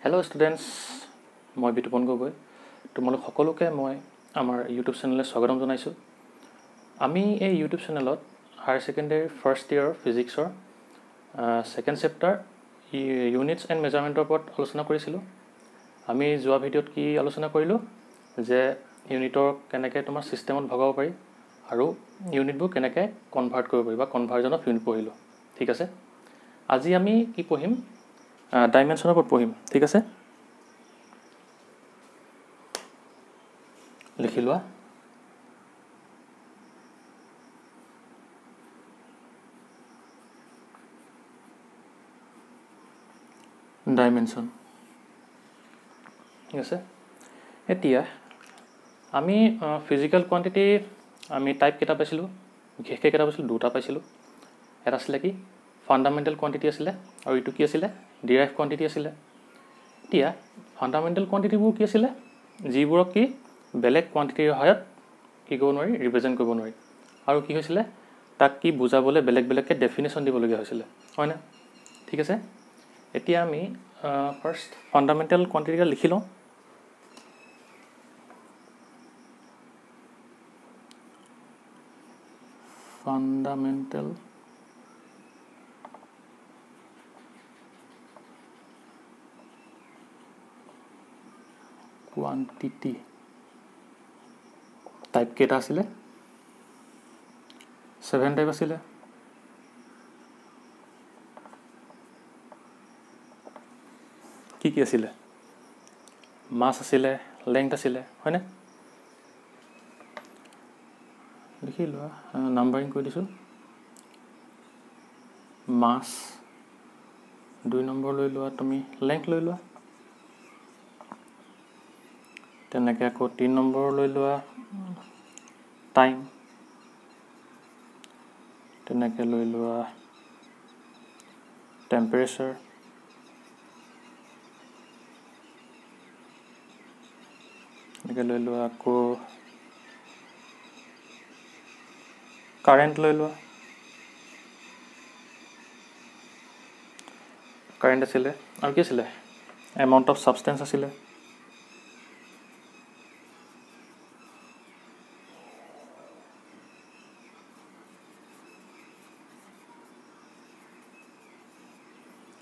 Hello students, মই বিতুপন গগৈ তোমালোক সকলোকে মই আমাৰ ইউটিউব চেনেলে স্বাগতম জনাইছো। আমি এই ইউটিউব চেনেলত হায়াৰ সেকেন্ডাৰী ফাৰ্ষ্ট ইয়াৰ ফিজিক্সৰ সেকেন্ড চেপ্টাৰ ইউনিটস এণ্ড মেজাৰমেণ্টৰ ওপৰত আলোচনা কৰিছিলো। আমি যোৱা ভিডিঅ'ত কি আলোচনা কৰিলো যে ইউনিটৰ কেনেকৈ তোমাৰ সিস্টেমত ভগাব পাৰি আৰু ইউনিটবোৰ কেনেকৈ কনভাৰ্ট কৰিব পাৰি বা কনভাৰ্জন অফ ইউনিট পঢ়িলো। ঠিক আছে, আজি আমি কি পঢ়িম ডাইমেনশনৰ ওপৰত পঢ়িম। ঠিক আছে, লিখি লোৱা ডাইমেনশন। ঠিক আছে, এতিয়া আমি ফিজিক্যাল কোৱান্টিটি আমি টাইপ কেইটা পাইছিলোঁ, বিশেষকৈ কেইটা পাইছিলোঁ, দুটা পাইছিলোঁ। এটা আছিলে কি ফাণ্ডামেণ্টেল কোৱান্টিটি আছিলে আৰু ইটো কি আছিলে ডিৰাইভ কোৱান্টিটি আছিলে। এতিয়া ফাণ্ডামেণ্টেল কোৱান্টিটিবোৰ কি আছিলে, যিবোৰক কি বেলেগ কোৱান্টিটিৰ সহায়ত কি কৰিব নোৱাৰি, ৰিপ্ৰেজেণ্ট কৰিব নোৱাৰি। আৰু কি হৈছিলে, তাক কি বুজাবলৈ বেলেগ বেলেগকৈ ডেফিনেশ্যন দিবলগীয়া হৈছিলে, হয়নে? ঠিক আছে, এতিয়া আমি ফাৰ্ষ্ট ফাণ্ডামেণ্টেল কোৱান্টিটিটা লিখি লওঁ। ফাণ্ডামেণ্টেল কোৱান্টিটি টাইপ কেইটা আছিলে, 7 টাইপ আছিলে। কি কি আছিলে, মাছ আছিলে, লেংথ আছিলে, হয়নে? লিখি লোৱা, নাম্বাৰিং কৰি দিছোঁ। মাছ 2 নম্বৰ লৈ লোৱা, তুমি লেংথ লৈ লোৱা। তেনেকৈ আকৌ 3 নম্বৰ লৈ লোৱা টাইম, তেনেকৈ লৈ লোৱা টেম্পাৰেচাৰ, এনেকৈ লৈ লোৱা আকৌ কাৰেণ্ট লৈ লোৱা। কাৰেণ্ট আছিলে আৰু কি আছিলে, এমাউণ্ট অফ ছাবষ্টেঞ্চ আছিলে।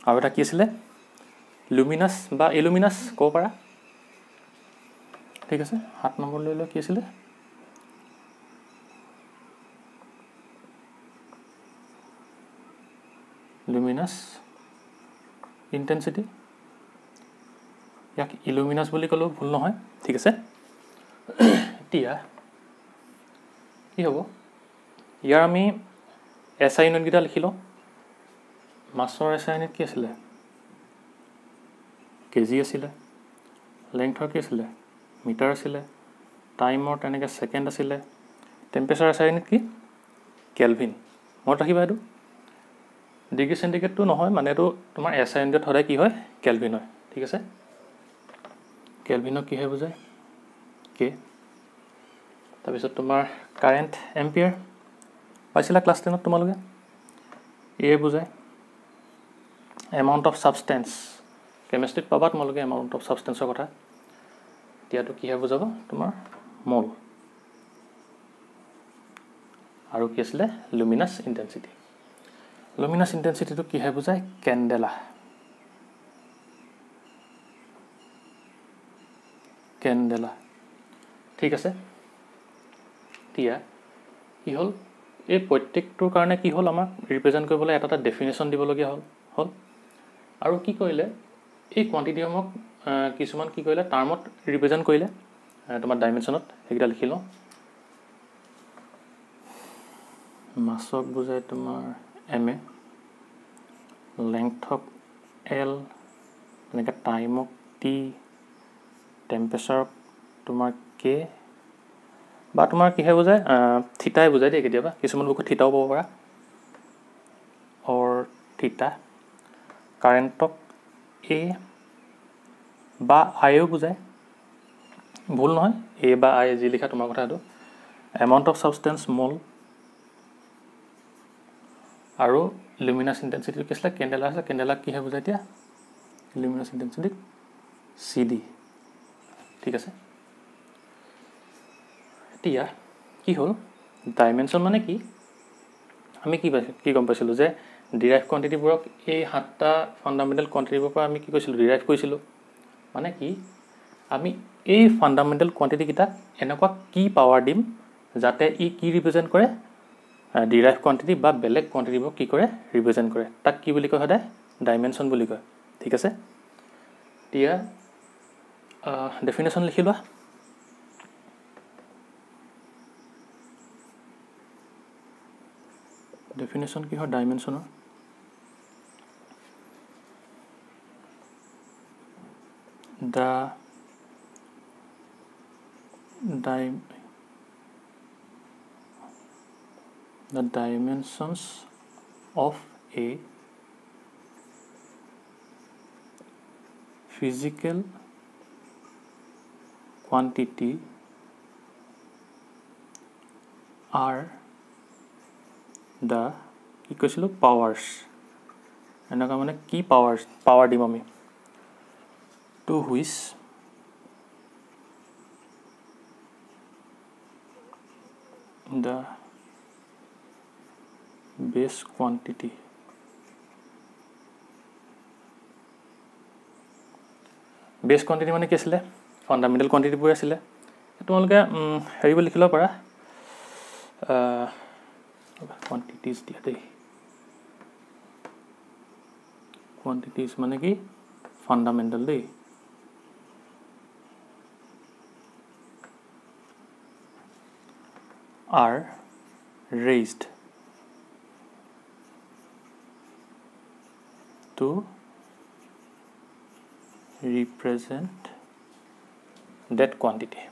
আৰু এটা কি আছিলে, লুমিনাছ বা ইলুমিনাছ ক'ব পাৰা। ঠিক আছে, 7 নম্বৰ লৈ লোৱা কি আছিলে, লুমিনাছ ইণ্টেনচিটি। ইয়াক ইলুমিনাছ বুলি ক'লেও ভুল নহয়। ঠিক আছে, এতিয়া কি হ'ব, ইয়াৰ আমি SI ইউনিটকেইটা লিখি লওঁ। মাছৰ SI ইউনিট কি আছিলে, কেজি আছিলে। লেংথৰ কি আছিলে, মিটাৰ আছিলে। টাইমৰ তেনেকৈ ছেকেণ্ড আছিলে। টেম্পাৰেচাৰ SI ইউনিট কি, কেলভিন। মনত ৰাখিবা, এইটো ডিগ্ৰী চেণ্টিগ্ৰেডটো নহয়, মানে এইটো তোমাৰ SI ইউনিটত সদায় কি হয়, কেলভিন হয়। ঠিক আছে, কেলভিনক কিহে বুজায়, কে। তাৰপিছত তোমাৰ কাৰেণ্ট এম্পিয়াৰ পাইছিলা ক্লাছ 10ত তোমালোকে, এ বুজায়। এমাউণ্ট অফ ছাবষ্টেঞ্চ কেমেষ্ট্ৰিত পাবা তোমালোকে এমাউণ্ট অফ ছাবষ্টেঞ্চৰ কথা। এতিয়াতো কিহে বুজাব, তোমাৰ মল। আৰু কি আছিলে, লুমিনাছ ইণ্টেনচিটি। লুমিনাছ ইণ্টেনচিটিটো কিহে বুজায়, কেণ্ডেলা। কেণ্ডেলা। ঠিক আছে, এতিয়া কি হ'ল, এই প্ৰত্যেকটোৰ কাৰণে কি হ'ল, আমাক ৰিপ্ৰেজেণ্ট কৰিবলৈ এটা এটা ডেফিনেশ্যন দিবলগীয়া হ'ল। আৰু কি কৰিলে, এই কোৱান্টিটিসমূহক কিছুমান কি কৰিলে, টাৰ্মত ৰিপ্ৰেজেণ্ট কৰিলে তোমাৰ ডাইমেনশ্যনত। সেইকেইটা লিখি লওঁ। মাছক বুজায় তোমাৰ MA, লেংথক L, এনেকৈ টাইমক T, টেম্পাৰেচাৰক তোমাৰ K, বা তোমাৰ কিহে বুজায়, থিতাই বুজায় দেই কেতিয়াবা, কিছুমান বুকত থিতাও পাব পাৰা, অৰ থিতা। কাৰেণ্টক A বা আইও বুজায়, ভুল নহয়, A বা আই যি লিখা তোমাৰ কথা এইটো। এমাউণ্ট অফ ছাবষ্টেঞ্চ মল। আৰু লুমিনাছ ইণ্টেনচিটিটো কি আছিলে, কেণ্ডেলা আছিলে। কেণ্ডেলাক কিহে বুজায় এতিয়া, লুমিনাছ ইণ্টেনচিটিক CD ঠিক আছে এতিয়া কি হল ডাইমেনশন মানে কি আমি কি গম পাইছিলো যে ডিৰাইভ কোৱান্টিটিবোৰক এই সাতটা ফান্ডামেন্টাল কোৱান্টিটিবোৰ পৰা আমি কি কৈছিলো ডিৰাইভ কৰিছিলো মানে কি আমি এই ফান্ডামেন্টাল কোৱান্টিটি কিটা এনেকুৱা কি পাৱাৰ দিম যাতে ই কি ৰিপ্ৰেজেন্ট কৰে ডিৰাইভ কোৱান্টিটি বা বেলেগ কোৱান্টিটিবোৰ কি কৰে ৰিপ্ৰেজেন্ট কৰে তাক কি বুলি কয় হদা ডাইমেনশন বুলি কয় ঠিক আছে এতিয়া ডেফিনেশ্যন লিখি লোৱা ডেফিনেশ্যন কি হয় ডাইমেনশনৰ the dimensions of a physical quantity are the কি কৈছিলো powers এনেকা মানে কি power দিম আমি to which the base quantity মানে কি আছিলে ফান্ডামেন্টাল কোৱান্টিটি বোৰ আছিলে তোমালোকে হেৰি বুলি লিখিব পাৰা quantities দিয়া দেই quantities মানে কি ফান্ডামেন্টাল দেই are raised to represent that quantity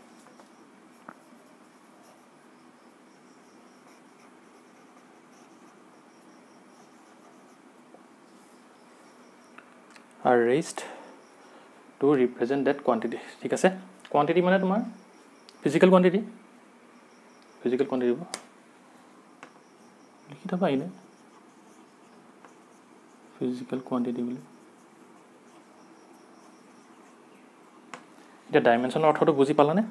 are raised to represent that quantity ঠিক আছে quantity মানে তোমাৰ physical quantity লিখি থবা ইনে physical quantity বুলি এটা ডাইমেনশনৰ অৰ্থটো বুজি পালানে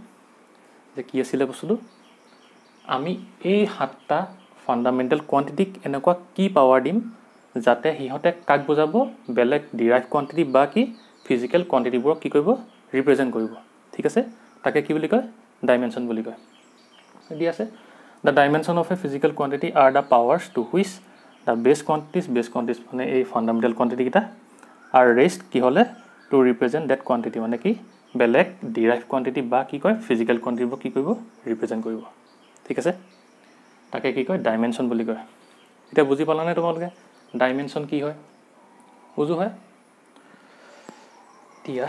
যে কি আছিল বস্তুটো আমি এই সাতটা ফান্ডামেন্টাল কোৱান্টিটিক এনেকুৱা কি পাৱাৰ দিম যাতে হিহতে কাক বুজাব বেলেগ ডিৰাইভ কোৱান্টিটি বা কি ফিজিক্যাল কোৱান্টিটিবোৰক কি কৰিব ৰিপ্ৰেজেন্ট কৰিব ঠিক আছে তাকে কি বুলি কয় ডাইমেনশন বুলি কয় দি আছে the dimension of a physical quantity are the powers to which the base quantities মানে এই ফান্ডামেন্টাল কোৱান্টিটি কিটা are raised কি হলে to represent that quantity মানে কি বেলেগ ডিৰাইভ কোৱান্টিটি বা কি কয় ফিজিক্যাল কোৱান্টিটিবোৰ কি কৰিব ৰিপ্ৰেজেন্ট কৰিব ঠিক আছে তাকে কি কয় ডাইমেনশন বুলি কয় এটা বুজি পালানে তোমালোকে ডাইমেনশন কি হয় বুজু হয় তিয়া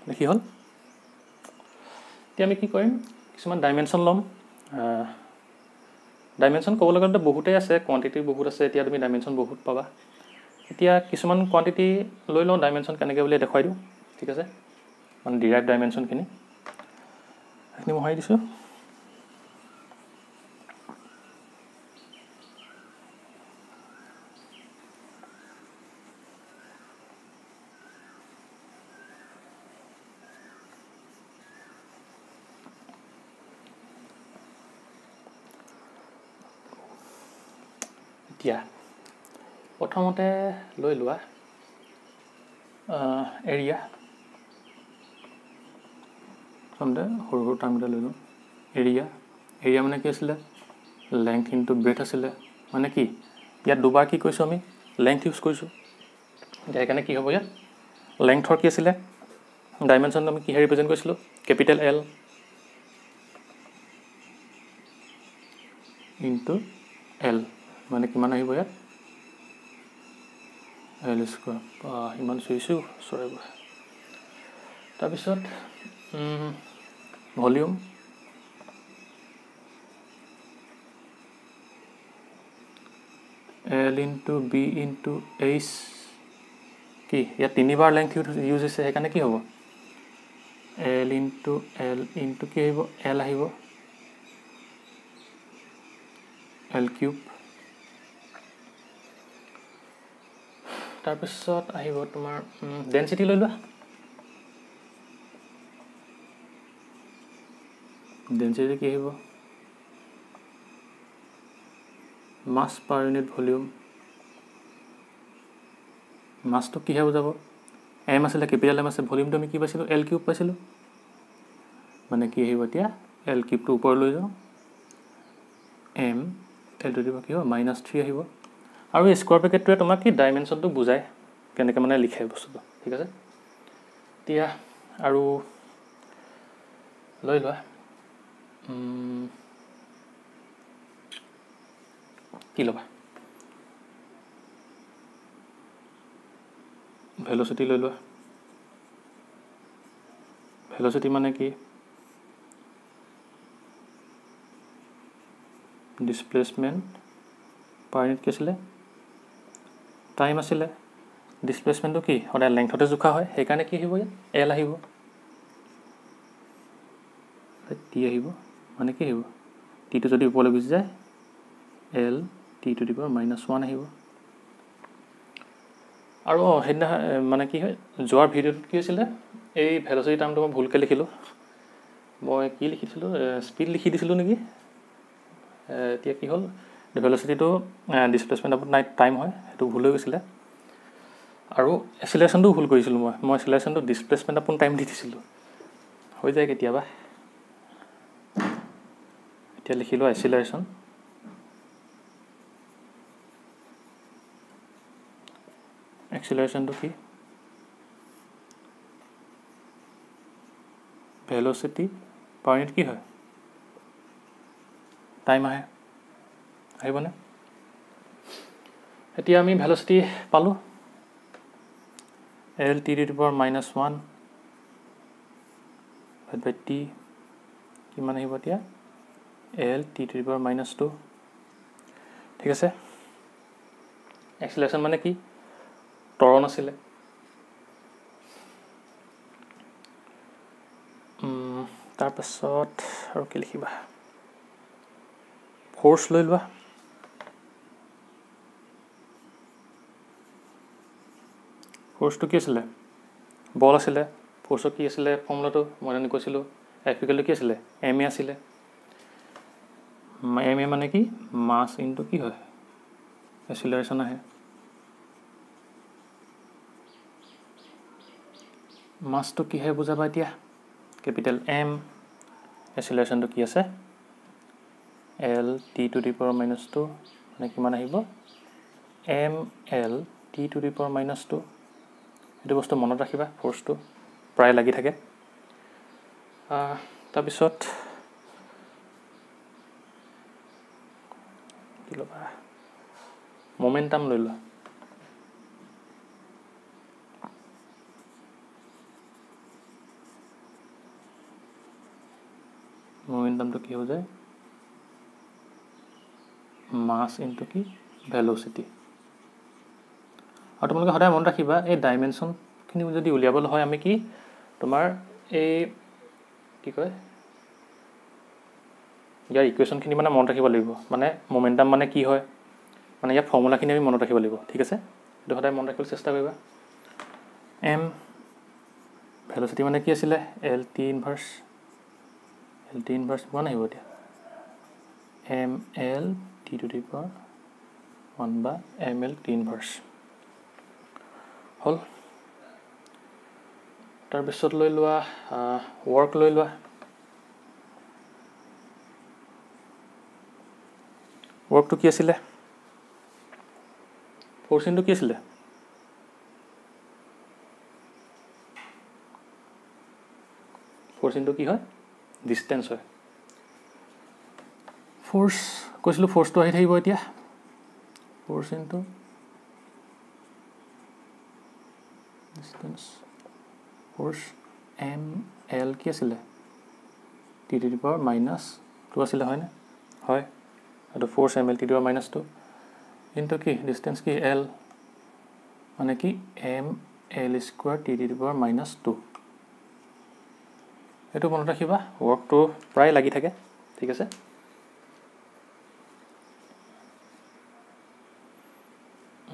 দেখি হল তিয়া আমি কি কৰিম কিছুমান ডাইমেনশন লম ডাইমেনশন ক'বলৈ গ'লে বহুতেই আছে কোৱান্টিটি বহুত আছে এতিয়া তুমি ডাইমেনশন বহুত পাবা এতিয়া কিছুমান কোৱান্টিটি লৈ লওঁ ডাইমেনশন কেনেকৈ বুলি দেখাই দিওঁ ঠিক আছে মানে ডিৰাইভ ডাইমেনশন খিনি এখিনি মই দিছো এতিয়া প্ৰথমতে লৈ লোৱা এৰিয়া সমদে সৰু টাৰ্মটা লৈ লওঁ এৰিয়া মানে কি আছিল লেংথ ইনটু ব্ৰেথ আছিল মানে কি ইয়াত দুবাৰ কি কৈছো আমি লেংথ ইউজ কৰিছো এতিয়া এখানে কি হ'ব ইয়াত লেংথৰ কি আছিল ডাইমেনশন আমি কি ৰিপ্ৰেজেন্ট কৰিছিলো ক্যাপিটেল L ইনটু L মানে কিমান আহিব ইয়াত L স্কয়াৰ ইমান চুইছো সৰি তাৰ পিছত volume L into B into H কি ইয়া তিনিবাৰ লেংথ ইউজ হৈছে সেইকাৰণে কি হ'ব L into কি আহিব L আহিব L cube তাৰপিছত আহিব তোমাৰ ডেন্সিটি লৈ লোৱা ডেন্সিটি কি আহিব মাছ পাৰ ইউনিট ভলিউম মাছটো কিহে বুজাব এম আছিলে কেপিটেল এম আছে ভলিউমটো আমি কি পাইছিলোঁ এল কিউব পাইছিলোঁ মানে কি আহিব এতিয়া এল কিউবটো ওপৰত লৈ যাওঁ এম এলটো দিব কি হ'ব -3 আহিব আৰু এই স্কোৱাৰ ব্ৰেকেটটোৱে তোমাক কি ডাইমেনশ্যনটো বুজায় কেনেকৈ মানে লিখে বস্তুটো ঠিক আছে এতিয়া আৰু লৈ লোৱা কি ল'বা ভেল'চিটি লৈ লোৱা ভেল'চিটি মানে কি ডিসপ্লেসমেন্ট পাৰ ইউনিট কি আছিলে টাইম আছিলে ডিসপ্লেসমেন্টটো কি সদায় লেংথতে জোখা হয় সেইকাৰণে কি আহিব ইয়াত এল আহিব টি আহিব মানে কি আহিব টিটো যদি ওপৰলৈ গুচি যায় L T to the power -1 আহিব আৰু সেইদিনা মানে কি হয় যোৱাৰ ভিডিঅ'টোত কি হৈছিলে এই ভেল'চিটি টাৰ্মটো মই ভুলকৈ লিখিলোঁ মই কি লিখিছিলোঁ স্পীড লিখি দিছিলোঁ নেকি এতিয়া কি হ'ল ভেল'চিটিটো ডিসপ্লেসমেন্ট আপত নাই টাইম হয় সেইটো ভুল হৈ গৈছিলে আৰু এক্সিলাৰেশ্যনটো ভুল কৰিছিলোঁ মই এক্সিলাৰেশ্যনটো ডিসপ্লেসমেন্ট আপন টাইম দি দিছিলোঁ হৈ যায় কেতিয়াবা এতিয়া লিখিলোঁ এক্সিলাৰেশ্যন এক্সিলাৰেশ্যনটো কি ভেল'চিটি পাৰ ইউনিট কি হয় টাইম আহে আহিবনে এতিয়া আমি ভেল'চিটি পালোঁ L T to the power -1 by T কিমান আহিব এতিয়া L T to the power -2 ঠিক আছে এক্সিলাৰেশ্যন মানে কি ত্বৰণ আছিলে তাৰপাছত আৰু কি লিখিবা ফ'ৰ্চ লৈ লোৱা ফ'ৰ্চটো কি আছিলে বল আছিলে ফ'ৰ্চৰ কি আছিলে ফৰ্মুলাটো মই জানি কৈছিলোঁ এফিকেলটো কি আছিলে এম এ আছিলে এম এ মানে কি মাছ ইনটু কি হয় এক্সিলাৰেশ্যন আহে মাছটো কিহে বুজাবা এতিয়া কেপিটেল এম এক্সিলাৰেশ্যনটো কি আছে L T to the power -2 মানে কিমান আহিব M L T to the power -2 এইটো বস্তু মনত ৰাখিবা ফ'ৰ্চটো প্ৰায় লাগি থাকে তাৰপিছত কি ল'বা মোমেন্টাম লৈ লোৱা মোমেন্টামটো কি হৈ যায় মাছ ইনটু কি ভেল'চিটি আৰু তোমালোকে সদায় মনত ৰাখিবা এই ডাইমেনশ্যনখিনি যদি উলিয়াবলৈ হয় আমি কি তোমাৰ এই কি কয় ইয়াৰ ইকুৱেশ্যনখিনি মানে মনত ৰাখিব লাগিব মানে মোমেন্টাম মানে কি হয় মানে ইয়াৰ ফৰ্মুলাখিনি আমি মনত ৰাখিব লাগিব ঠিক আছে এইটো সদায় মনত ৰাখিবলৈ চেষ্টা কৰিবা এম ভেল'চিটি মানে কি আছিলে এল টি ইনভাৰ্চ 1 আহিব এতিয়া M L T to the power 1 বা এম এল টি ইনভাৰ্চ হ'ল তাৰপিছত লৈ লোৱা ৱৰ্ক লৈ লোৱা ৱৰ্কটো কি আছিলে ফ'ৰ্চিনটো কি আছিলে ফ'ৰ্চিনটো কি হয় ডিষ্টেঞ্চ হয় ফ'ৰ্চ কৈছিলোঁ ফ'ৰ্চটো আহি থাকিব এতিয়া ফ'ৰ্চিনটো ডিষ্টেঞ্চ ফ'ৰ্চ এম এল কি আছিলে টি টু দি পাৱাৰ -2 আছিলে হয়নে হয় এইটো force M L T to the power -2 into কি ডিষ্টেঞ্চ কি এল মানে কি M L square T to the power -2 এইটো মনত ৰাখিবা ৱৰ্কটো প্ৰায় লাগি থাকে ঠিক আছে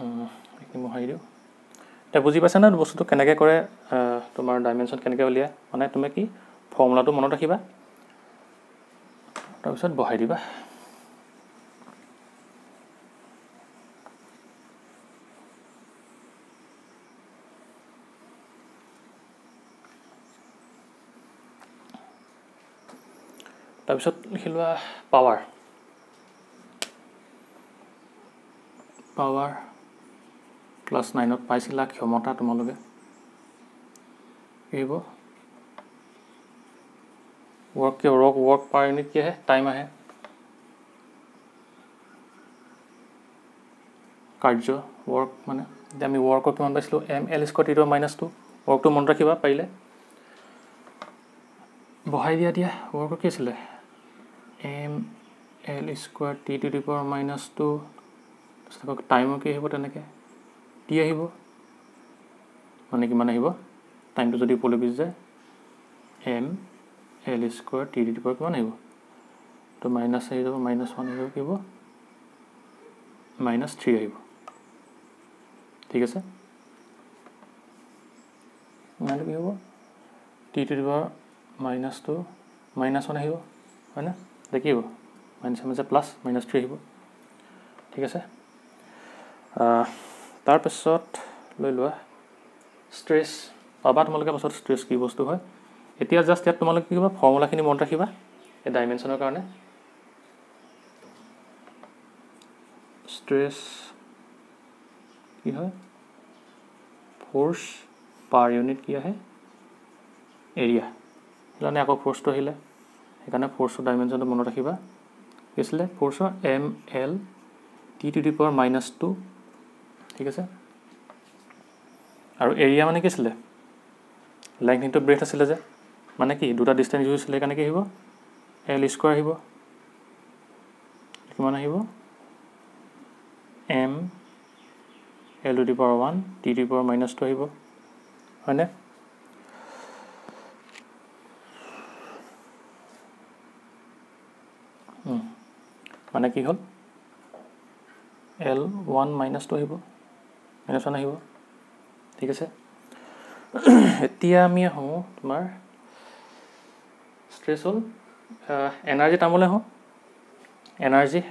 এইখিনি মই হাৰি দিওঁ এতিয়া বুজি পাইছা না বস্তুটো কেনেকৈ কৰে তোমাৰ ডাইমেনশ্যন কেনেকৈ উলিয়ায় মানে তুমি কি ফৰ্মুলাটো মনত ৰাখিবা তাৰপিছত বহাই দিবা তাৰপিছত লিখি লোৱা পাৱাৰ ক্লাছ 9ত পাইছিলা ক্ষমতা তোমালোকে কি হ'ব ৱৰ্ক পাৰ ইউনিট কি আহে টাইম আহে কাৰ্য ৱৰ্ক মানে এতিয়া আমি ৱৰ্কৰ কিমান পাইছিলোঁ ml² * 2 ৱৰ্কটো মনত ৰাখিবা পাৰিলে বহাই দিয়া ৱৰ্কৰ কি আছিলে ml² t * 2 তাৰপিছত টাইমৰ কি আহিব তেনেকৈ t আহিব মানে কিমান আহিব টাইমটো যদি ওপৰলৈ গুচি যায় ml² t * 2 কিমান আহিব তো মাইনাছ আহি যাব -1 আহিব কি হ'ব -3 আহিব ঠিক আছে মানে কি হ'ব t * 2 -1 আহিব হয় না দেখিব প্লাছ -3 আহিব ঠিক আছে তাৰপিছত লৈ লোৱা ষ্ট্ৰেছ পাবা তোমালোকে পাছত ষ্ট্ৰেছ কি বস্তু হয় এতিয়া জাষ্ট ইয়াত তোমালোকে কি কৰিবা ফৰ্মুলাখিনি মনত ৰাখিবা এই ডাইমেনশ্যনৰ কাৰণে ষ্ট্ৰেছ কি হয় ফ'ৰ্চ পাৰ ইউনিট কি আহে এৰিয়া সেইকাৰণে আকৌ ফ'ৰ্চটো আহিলে সেইকাৰণে ফ'ৰ্চৰ ডাইমেনশ্যনটো মনত ৰাখিবা কি আছিলে ফ'ৰ্চৰ ml t * 2 ঠিক আছে আৰু এৰিয়া মানে কি আছিলে লেংথ ইনটু ব্ৰেথ আছিলে যে মানে কি দুটা ডিষ্টেঞ্চ ইউজ হৈছিলে সেইকাৰণে কি আহিব l² আহিব কিমান আহিব m l * 1 t * 2 আহিব হয়নে মানে কি হ'ল l1 -2 আহিব -1 আহিব ঠিক আছে এতিয়া আমি আহোঁ তোমাৰ ষ্ট্ৰেছ হ'ল এনাৰ্জি টাৰ্মলৈ আহোঁ এনাৰ্জি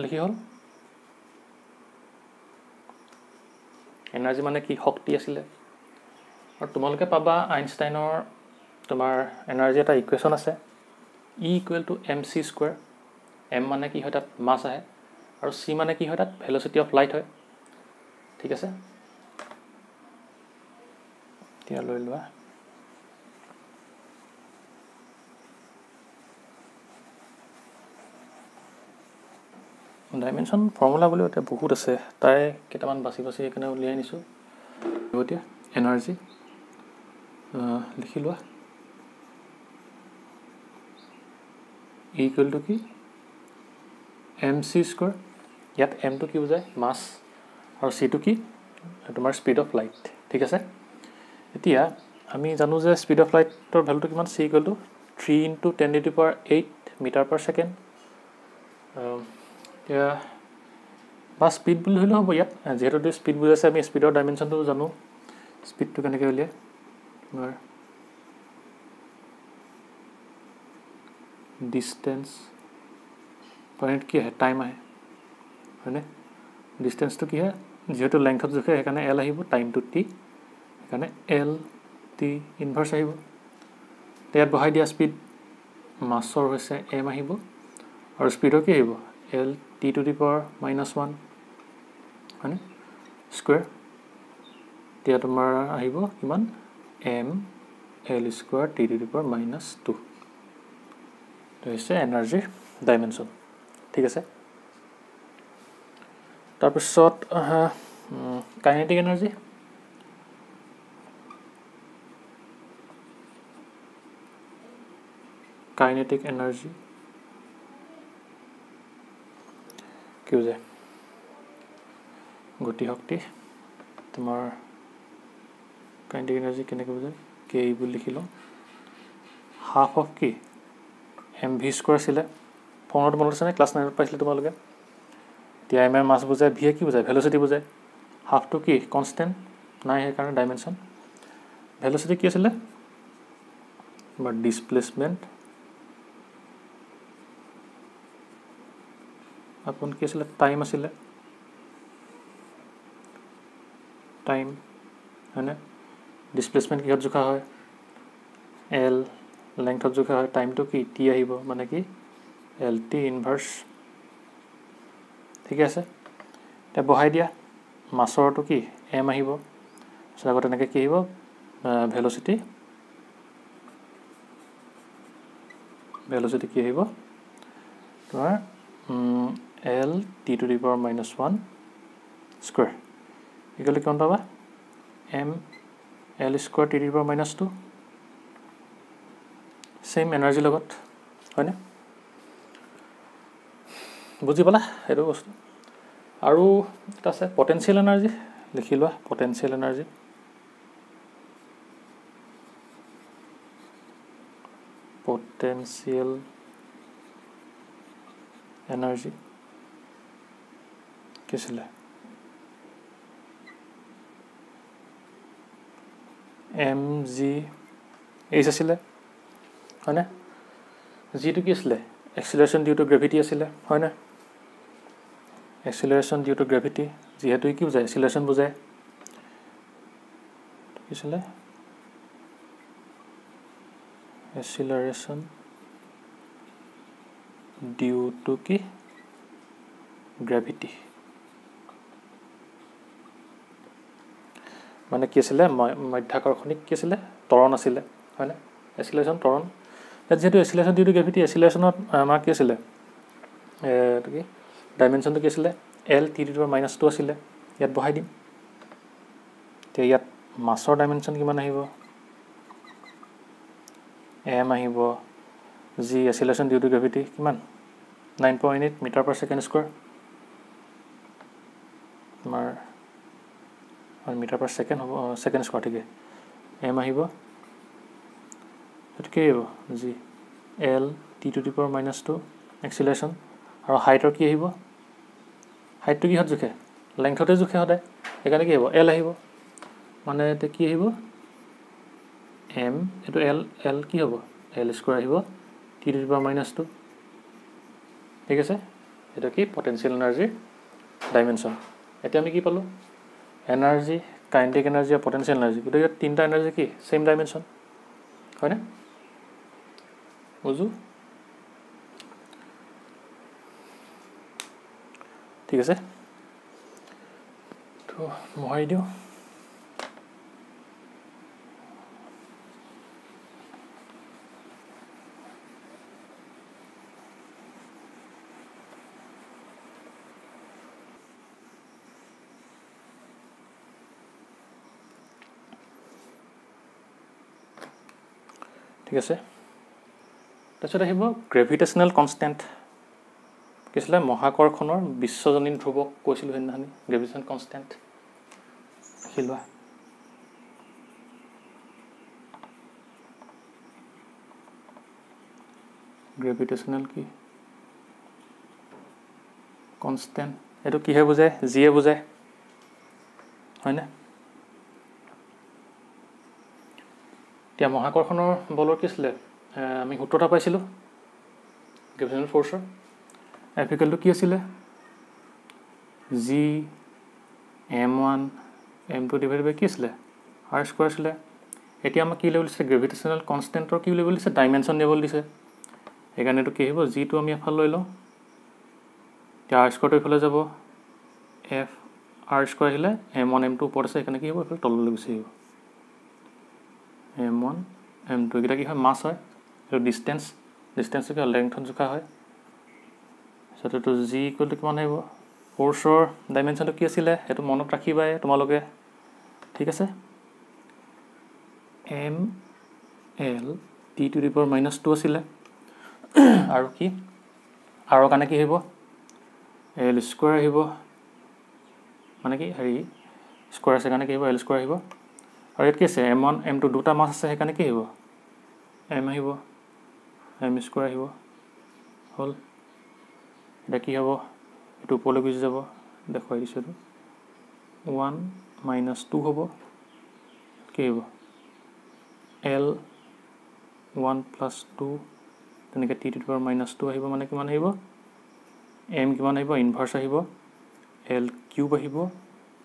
লিখি হ'ল এনাৰ্জি মানে কি শক্তি আছিলে আৰু তোমালোকে পাবা আইনষ্টাইনৰ তোমাৰ এনাৰ্জি এটা ইকুৱেশ্যন আছে E = mc², m মানে কি হয় তাত মাছ আহে আৰু c মানে কি হয় তাত ভেল'চিটি অফ লাইট হয় ঠিক আছে এতিয়া লৈ লোৱা ডাইমেনশ্যন ফৰ্মুলা বুলিও এতিয়া বহুত আছে তাই কেইটামান বাছি সেইকাৰণে উলিয়াই আনিছোঁ এতিয়া এনাৰ্জি লিখি লোৱা E = কি mc², ইয়াত mটো কি বুজায় মাছ আৰু চিটো কি তোমাৰ স্পীড অফ লাইট ঠিক আছে এতিয়া আমি জানো যে স্পীড অফ লাইটৰ ভেলুটো কিমান c = 3 × 10⁸ মিটাৰ/ছেকেণ্ড এতিয়া বা স্পীড বুলি ধৰিলেও হ'ব ইয়াত যিহেতু স্পীড বুজাইছে আমি স্পীডৰ ডাইমেনশ্যনটো জানো স্পীডটো কেনেকৈ উলিয়াই তোমাৰ ডিষ্টেঞ্চ পাৰ ইউনিট কি আহে টাইম আহে হয়নে ডিষ্টেঞ্চটো কি হয় যিহেতু লেংথত জোখে সেইকাৰণে l আহিব টাইমটো t সেইকাৰণে l t ইনভাৰ্চ আহিব ইয়াত বহাই দিয়া স্পীড মাছৰ হৈছে m আহিব আৰু স্পীডৰ কি আহিব l t * -1 হয়নে স্কুৱেৰ এতিয়া তোমাৰ আহিব কিমান m l² t * -2 এইটো হৈছে এনাৰ্জিৰ ডাইমেনশ্যন ঠিক আছে তাৰপিছত কাইনেটিক এনাৰ্জি কি বুজায় গতি শক্তি তোমাৰ কাইনেটিক এনাৰ্জি কেনেকৈ বুজায় কে বুলি লিখি লওঁ হাফ অফ কি mv² আছিলে ফৰ্মুলাটো মনত আছেনে ক্লাছ 9ত পাইছিলে তোমালোকে এতিয়া এম এৰ মাছ বুজায়, ভি এ কি বুজায়? ভেলচিটি বুজায়। হাফটো কি? কনষ্টেণ্ট নাই, সেইকাৰণে ডাইমেনশ্যন। ভেলচিটি কি আছিলে? বা ডিছপ্লেচমেণ্ট আপন কি আছিলে? টাইম আছিলে, টাইম হয়নে? ডিছপ্লেচমেণ্ট কিহত জোখা হয়? এল লেংথত জোখা হয়। টাইমটো কি? টি আহিব, মানে কি? L T inverse. ঠিকে আছে, এতিয়া বহাই দিয়া। মাছৰটো কি? এম আহিব, তাৰপিছত আকৌ তেনেকৈ কি আহিব? ভেলচিটি কি আহিব? তোমাৰ L T to the power -1 square equal to কিমান পাবা? M L square T to the power -2 same এনাৰ্জিৰ লগত, হয়নে? বুজি পালা সেইটো বস্তু? আৰু এটা আছে পটেঞ্চিয়েল এনাৰ্জি, লিখি লোৱা। পটেঞ্চিয়েল এনাৰ্জি কি আছিলে? এম জি এইচ আছিলে, হয়নে? জিটো কি আছিলে? এক্সিলাৰেশ্যন ডিউ টু গ্ৰেভিটি আছিলে, হয়নে? এক্সিলাৰেশ্যন ডিউ টু গ্ৰেভিটি, যিহেতু কি বুজায়? এক্সিলাৰেশ্যন বুজায়। কি আছিলে? এক্সিলাৰেশ্যন ডিউ টু কি? গ্ৰেভিটি। মানে কি আছিলে? মধ্যাকৰ্ষণিক কি আছিলে? ত্বৰণ আছিলে, হয়নে? এক্সিলাৰেশ্যন ত্বৰণ। যিহেতু এক্সিলাৰেশ্যন ডিউ টু গ্ৰেভিটি, এক্সিলাৰেশ্যনত আমাৰ কি আছিলে? এইটো কি? ডাইমেনশ্যনটো কি আছিলে? L T to the power -2 আছিলে। ইয়াত বহাই দিম। এতিয়া ইয়াত মাছৰ ডাইমেনশ্যন কিমান আহিব? এম আহিব। জি এক্সিলাৰেশ্যন ডিউ টু গ্ৰেভিটি কিমান? 9.8 মিটাৰ পাৰ ছেকেণ্ড স্কুৱেৰ। তোমাৰ মিটাৰ পাৰ ছেকেণ্ড হ'ব, ছেকেণ্ড স্কুৱেৰ, ঠিকে। এম আহিব, সেইটো কি আহিব? G L T to the power -2 এক্সিলাৰেশ্যন। আৰু হাইটৰ কি আহিব? হাইটটো কিহত জোখে? লেংথতে জোখে সদায়, সেইকাৰণে কি আহিব? এল আহিব। মানে এতিয়া কি আহিব? এম এইটো এল কি হ'ব? এল স্কুৱেৰ আহিব টি টু দি পাৱাৰ -2। ঠিক আছে, এইটো কি? পটেঞ্চিয়েল এনাৰ্জিৰ ডাইমেনশ্যন। এতিয়া আমি কি পালোঁ? এনাৰ্জি, কাইনেটিক এনাৰ্জি আৰু পটেঞ্চিয়েল এনাৰ্জি, গতিকে ইয়াত তিনিটা এনাৰ্জি কি? ছেইম ডাইমেনশ্যন, হয়নে? বুজো? ঠিক আছে, তো মোহাৰি দিওঁ। ঠিক আছে, তাৰপিছত আহিব গ্ৰেভিটেশ্যনেল কনষ্টেণ্ট। কি আছিলে? মহাকৰ্ষণৰ বিশ্বজনীন ধ্ৰুৱক কৈছিলোঁ সেইদিনাখনি, গ্ৰেভিটেশ্যনেল কনষ্টেণ্ট লিখি লোৱা। গ্ৰেভিটেশ্যনেল কি কনষ্টেণ্ট, এইটো কিহে বুজায়? জিয়ে বুজায়, হয়নে? এতিয়া মহাকৰ্ষণৰ বলৰ কি আছিলে? আমি সূত্ৰ এটা পাইছিলোঁ গ্ৰেভিটেশ্যনেল ফ'ৰ্চৰ। এফিকেলটো কি আছিলে? জি m1 m2 ডিভাইড বাই কি আছিলে? আৰ স্কুৱাৰ আছিলে। এতিয়া আমাক কি উলিয়াব দিছে? গ্ৰেভিটেশ্যনেল কনষ্টেণ্টৰ কি উলিয়াব দিছে? ডাইমেনশ্যন উলিয়াব দিছে। সেইকাৰণে এইটো কি আহিব? জিটো আমি এফালে লৈ লওঁ, এতিয়া আৰ স্কুৱাৰটো এইফালে যাব, এফ আৰ স্কুৱাৰ আহিলে m1 m2 ওপৰত আছে, সেইকাৰণে কি হ'ব? এইফালে তললৈ গুচি আহিব। m1 m2 এইকেইটা কি হয়? মাছ হয়। এইটো ডিষ্টেঞ্চটো কি হয়? লেংথত জোখা হয়। তাৰপিছত এইটো জি ইকুৱেল টু কিমান আহিব? ফ'ৰ্চৰ ডাইমেনশ্যনটো কি আছিলে? সেইটো মনত ৰাখিবাই তোমালোকে, ঠিক আছে? M L T to the power -2 আছিলে। আৰু কি? আৰৰ কাৰণে কি আহিব? এল স্কুৱাৰ আহিব, মানে কি হেৰি স্কুৱাৰ আছে কাৰণে কি আহিব? এল স্কুৱাৰ আহিব। আৰু ইয়াত কি আছে? m1 m2 দুটা মাছ আছে, সেইকাৰণে কি আহিব? এম আহিব, এম স্কুৱাৰ আহিব, হ'ল। এতিয়া কি হ'ব? এইটো ওপৰলৈ গুচি যাব দেখুৱাই দিছোঁ এইটো 1 - 2 হ'ব কি হ'ব L 1 + 2 তেনেকৈ t to the power -2 আহিব মানে কিমান আহিব m কিমান আহিব ইনভাৰ্স আহিব L কিউব আহিব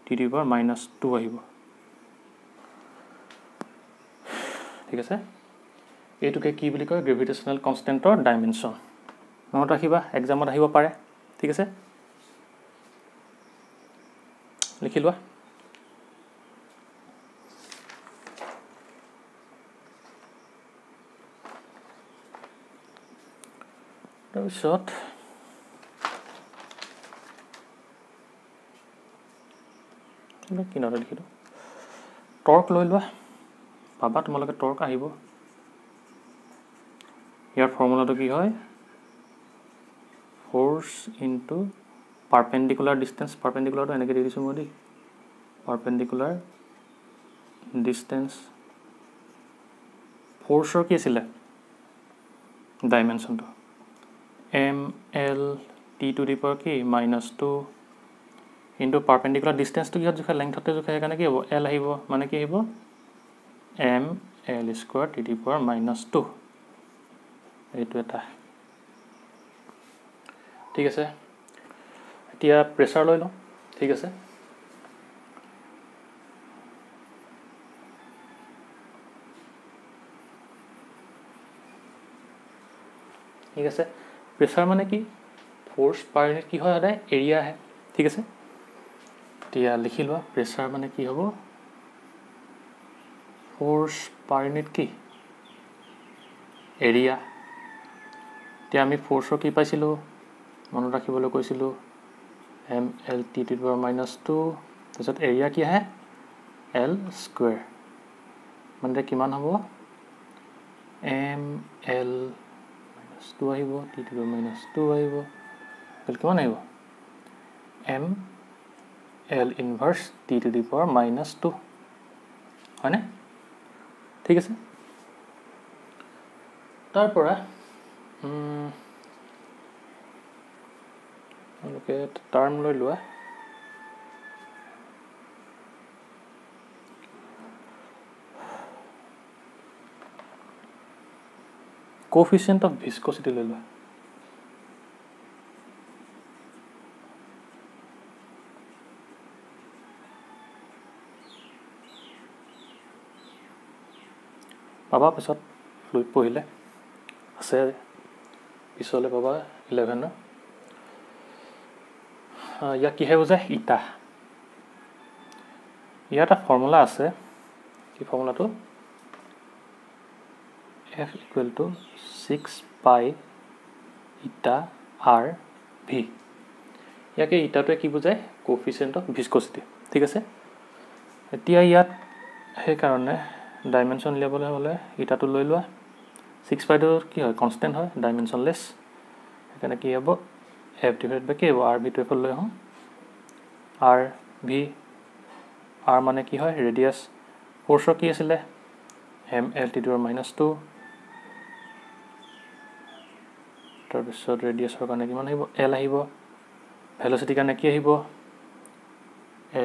t to the power -2 আহিব ঠিক আছে এইটোকে কি বুলি কয় গ্ৰেভিটেশনাল কনষ্টেণ্টৰ ডাইমেনশ্যন মনত ৰাখিবা এক্সামত আহিব পাৰে ঠিক আছে লিখি লোৱা তাৰপিছত কিনাৰত লিখি দিওঁ টৰ্ক লৈ লোৱা পাবা তোমালোকে টৰ্ক আহিব ইয়াৰ ফৰ্মুলাটো কি হয় ফ'ৰ্চ ইনটু পাৰপেণ্ডিকুলাৰ ডিষ্টেঞ্চ পাৰপেণ্ডিকুলাৰটো এনেকৈ দি দিছোঁ মই দেই পাৰপেণ্ডিকুলাৰ ডিষ্টেঞ্চ ফ'ৰ্চৰ কি আছিলে ডাইমেনশ্যনটো m l t to the power কি -2 ইনটু পাৰপেণ্ডিকুলাৰ ডিষ্টেঞ্চটো কিহত জোখে লেংথতে জোখে সেইকাৰণে কি হ'ব l আহিব মানে কি আহিব m l square t to the power -2 এইটো এটা ঠিক আছে এতিয়া প্ৰেছাৰ লৈ লওঁ ঠিক আছে ঠিক আছে প্ৰেছাৰ মানে কি ফ'ৰ্চ পাৰ ইউনিট কি হয় সদায় এৰিয়া আহে ঠিক আছে এতিয়া লিখি লোৱা প্ৰেছাৰ মানে কি হ'ব ফ'ৰ্চ পাৰ ইউনিট কি এৰিয়া এতিয়া আমি ফ'ৰ্চৰ কি পাইছিলোঁ মনত ৰাখিবলৈ কৈছিলোঁ m l t to the power -2 তাৰপিছত এৰিয়া কি আহে l স্কুৱেৰ মানে কিমান হ'ব m l -2 আহিব t to the power -2 আহিব কিমান আহিব m l ইনভাৰ্স t to the power -2 হয়নে ঠিক আছে তাৰ পৰা আপোনালোকে টাৰ্ম লৈ লোৱা কোএফিচিয়েন্ট অফ ভিস্কোসিটি লৈ লোৱা পাবা পিছত ফ্লুইড পঢ়িলে আছে পিছলৈ পাবা 11 ইয়াক কিহে বুজায় ইটা ইয়াৰ এটা ফৰ্মুলা আছে কি ফৰ্মুলাটো F = 6 পাই ইটা r v ইয়াকে ইটাটোৱে কি বুজায় কোএফিচিয়েন্ট অফ ভিস্কোসিটি ঠিক আছে এতিয়া ইয়াত সেইকাৰণে ডাইমেনশ্যন উলিয়াবলৈ হ'লে ইটাটো লৈ লোৱা 6 পাইটো কি হয় কনষ্টেণ্ট হয় ডাইমেনশ্যনলেছ সেইকাৰণে কি হ'ব f ডিভাইডেড বাই কি হ'ব r v টো এফালে লৈ আহোঁ r v r মানে কি হয় ৰেডিয়াছ ফ'ৰ্চৰ কি আছিলে m l t to the power -2 তাৰপিছত ৰেডিয়াছৰ কাৰণে কিমান আহিব l আহিব ভেলচিটিৰ কাৰণে কি আহিব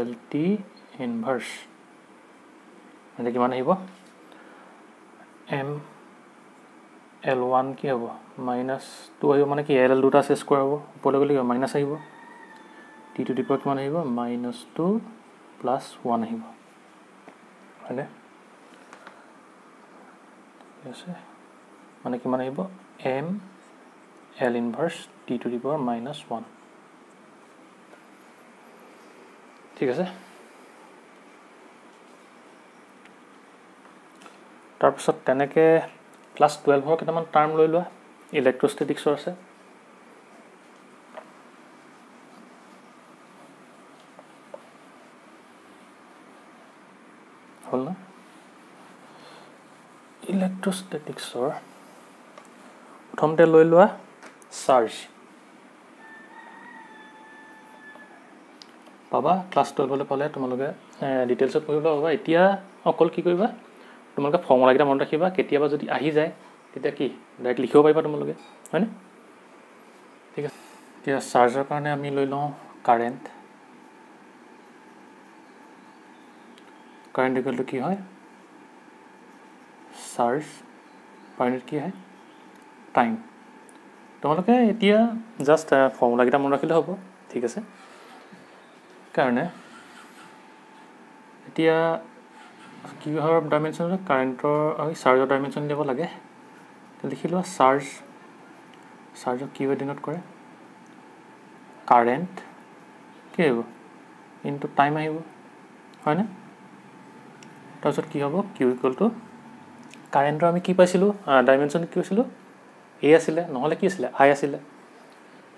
l t ইনভাৰ্স মানে কিমান আহিব m l1 কি হ'ব -2 আহিব মানে কি l দুটা আছে স্কোৱাৰ হ'ব ওপৰলৈ গ'লে কি মাইনাছ আহিব t to the power কিমান আহিব -2 + 1 আহিব হয়নে ঠিক আছে মানে কিমান আহিব m l ইনভাৰ্স t to the power -1 ঠিক আছে তাৰপিছত তেনেকৈ ক্লাছ 12ৰ কেইটামান টাৰ্ম লৈ লোৱা ইলেক্ট্ৰষ্টেটিক্সৰ আছে হ'ল না ইলেক্ট্ৰষ্টেটিক্সৰ প্ৰথমতে লৈ লোৱা চাৰ্জ পাবা ক্লাছ 12 পালে তোমালোকে ডিটেইলছত পঢ়িবলৈ পাবা এতিয়া অকল কি কৰিবা তোমালোকে ফৰ্মুলাকেইটা মনত ৰাখিবা কেতিয়াবা যদি আহি যায় তেতিয়া কি ডাইৰেক্ট লিখিব পাৰিবা তোমালোকে হয়নে ঠিক আছে এতিয়া চাৰ্জৰ কাৰণে আমি লৈ লওঁ কাৰেণ্ট ইকুৱেল টু কি হয় চাৰ্জ পাৰ ইউনিট কি হয় টাইম তোমালোকে এতিয়া জাষ্ট ফৰ্মুলাকেইটা মনত ৰাখিলে হ'ব ঠিক আছে কাৰণে এতিয়া কিহৰ ডাইমেনশ্যন কাৰেণ্টৰ চাৰ্জৰ ডাইমেনশ্যন দিব লাগে লিখি লোৱা চাৰ্জক কি ডিনোট কৰে কাৰেণ্ট কি আহিব ইনটু টাইম আহিব হয়নে তাৰপিছত কি হ'ব কিউ ইকুৱেল টু কাৰেণ্টৰ আমি কি পাইছিলোঁ ডাইমেনশ্যন কি হৈছিলোঁ এ আছিলে নহ'লে কি আছিলে আই আছিলে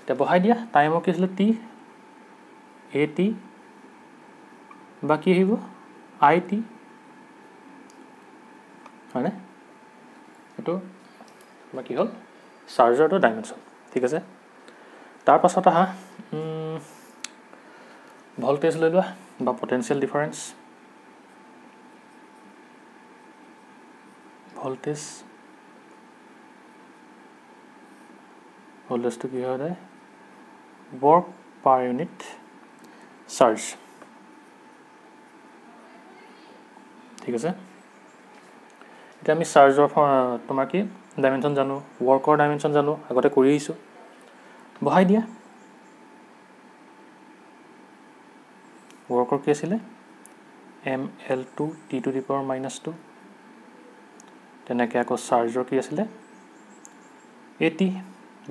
এতিয়া বহাই দিয়া টাইমৰ কি আছিলে টি এ টি বা কি আহিব আই টি হয়নে এইটো বা কি হ'ল চাৰ্জাৰটো ডাইমেনশ্যন ঠিক আছে তাৰপাছত আহা ভল্টেজ লৈ লোৱা বা পটেনচিয়েল ডিফাৰেঞ্চ ভল্টেজটো কি হয় যায় ৱৰ্ক পাৰ ইউনিট চাৰ্জ ঠিক আছে এতিয়া আমি চাৰ্জৰ তোমাৰ কি ডাইমেনশ্যন জানো ৱৰ্কৰ ডাইমেনশ্যন জানো আগতে কৰি আহিছোঁ বহাই দিয়া ৱৰ্কৰ কি আছিলে ml2 t⁻⁻2 তেনেকৈ আকৌ চাৰ্জৰ কি আছিলে at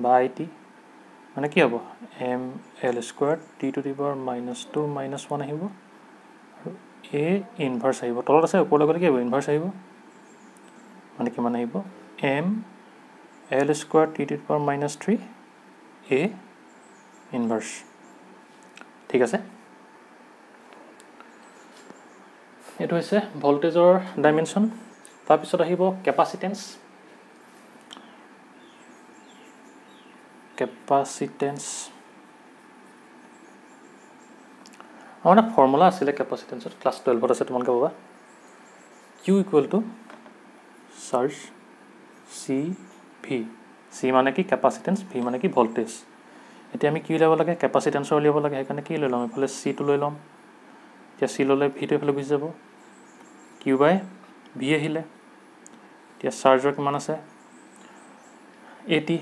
বা it মানে কি হ'ব ml² t⁻⁻2 -1 আহিব আৰু a ইনভাৰ্চ আহিব তলত আছে ওপৰলৈ গ'লে কি হ'ব ইনভাৰ্চ আহিব মানে কিমান আহিব ml² t⁻³ a ইনভাৰ্চ ঠিক আছে এইটো হৈছে ভল্টেজৰ ডাইমেনশ্যন তাৰপিছত আহিব কেপাচিটেন্স আমাৰ এটা ফৰ্মুলা আছিলে কেপাচিটেন্সত ক্লাছ 12ত আছে তোমালোকে পাবা Q equal to charge C V C মানে কি কেপাচিটেন্স ভি মানে কি ভল্টেজ এতিয়া আমি কি উলিয়াব লাগে কেপাচিটেন্সৰ উলিয়াব লাগে সেইকাৰণে কি লৈ ল'ম এইফালে চিটো লৈ ল'ম এতিয়া চি ল'লে ভিটো এইফালে গুচি যাব কিউ বাই ভি আহিলে এতিয়া চাৰ্জৰ কিমান আছে এটি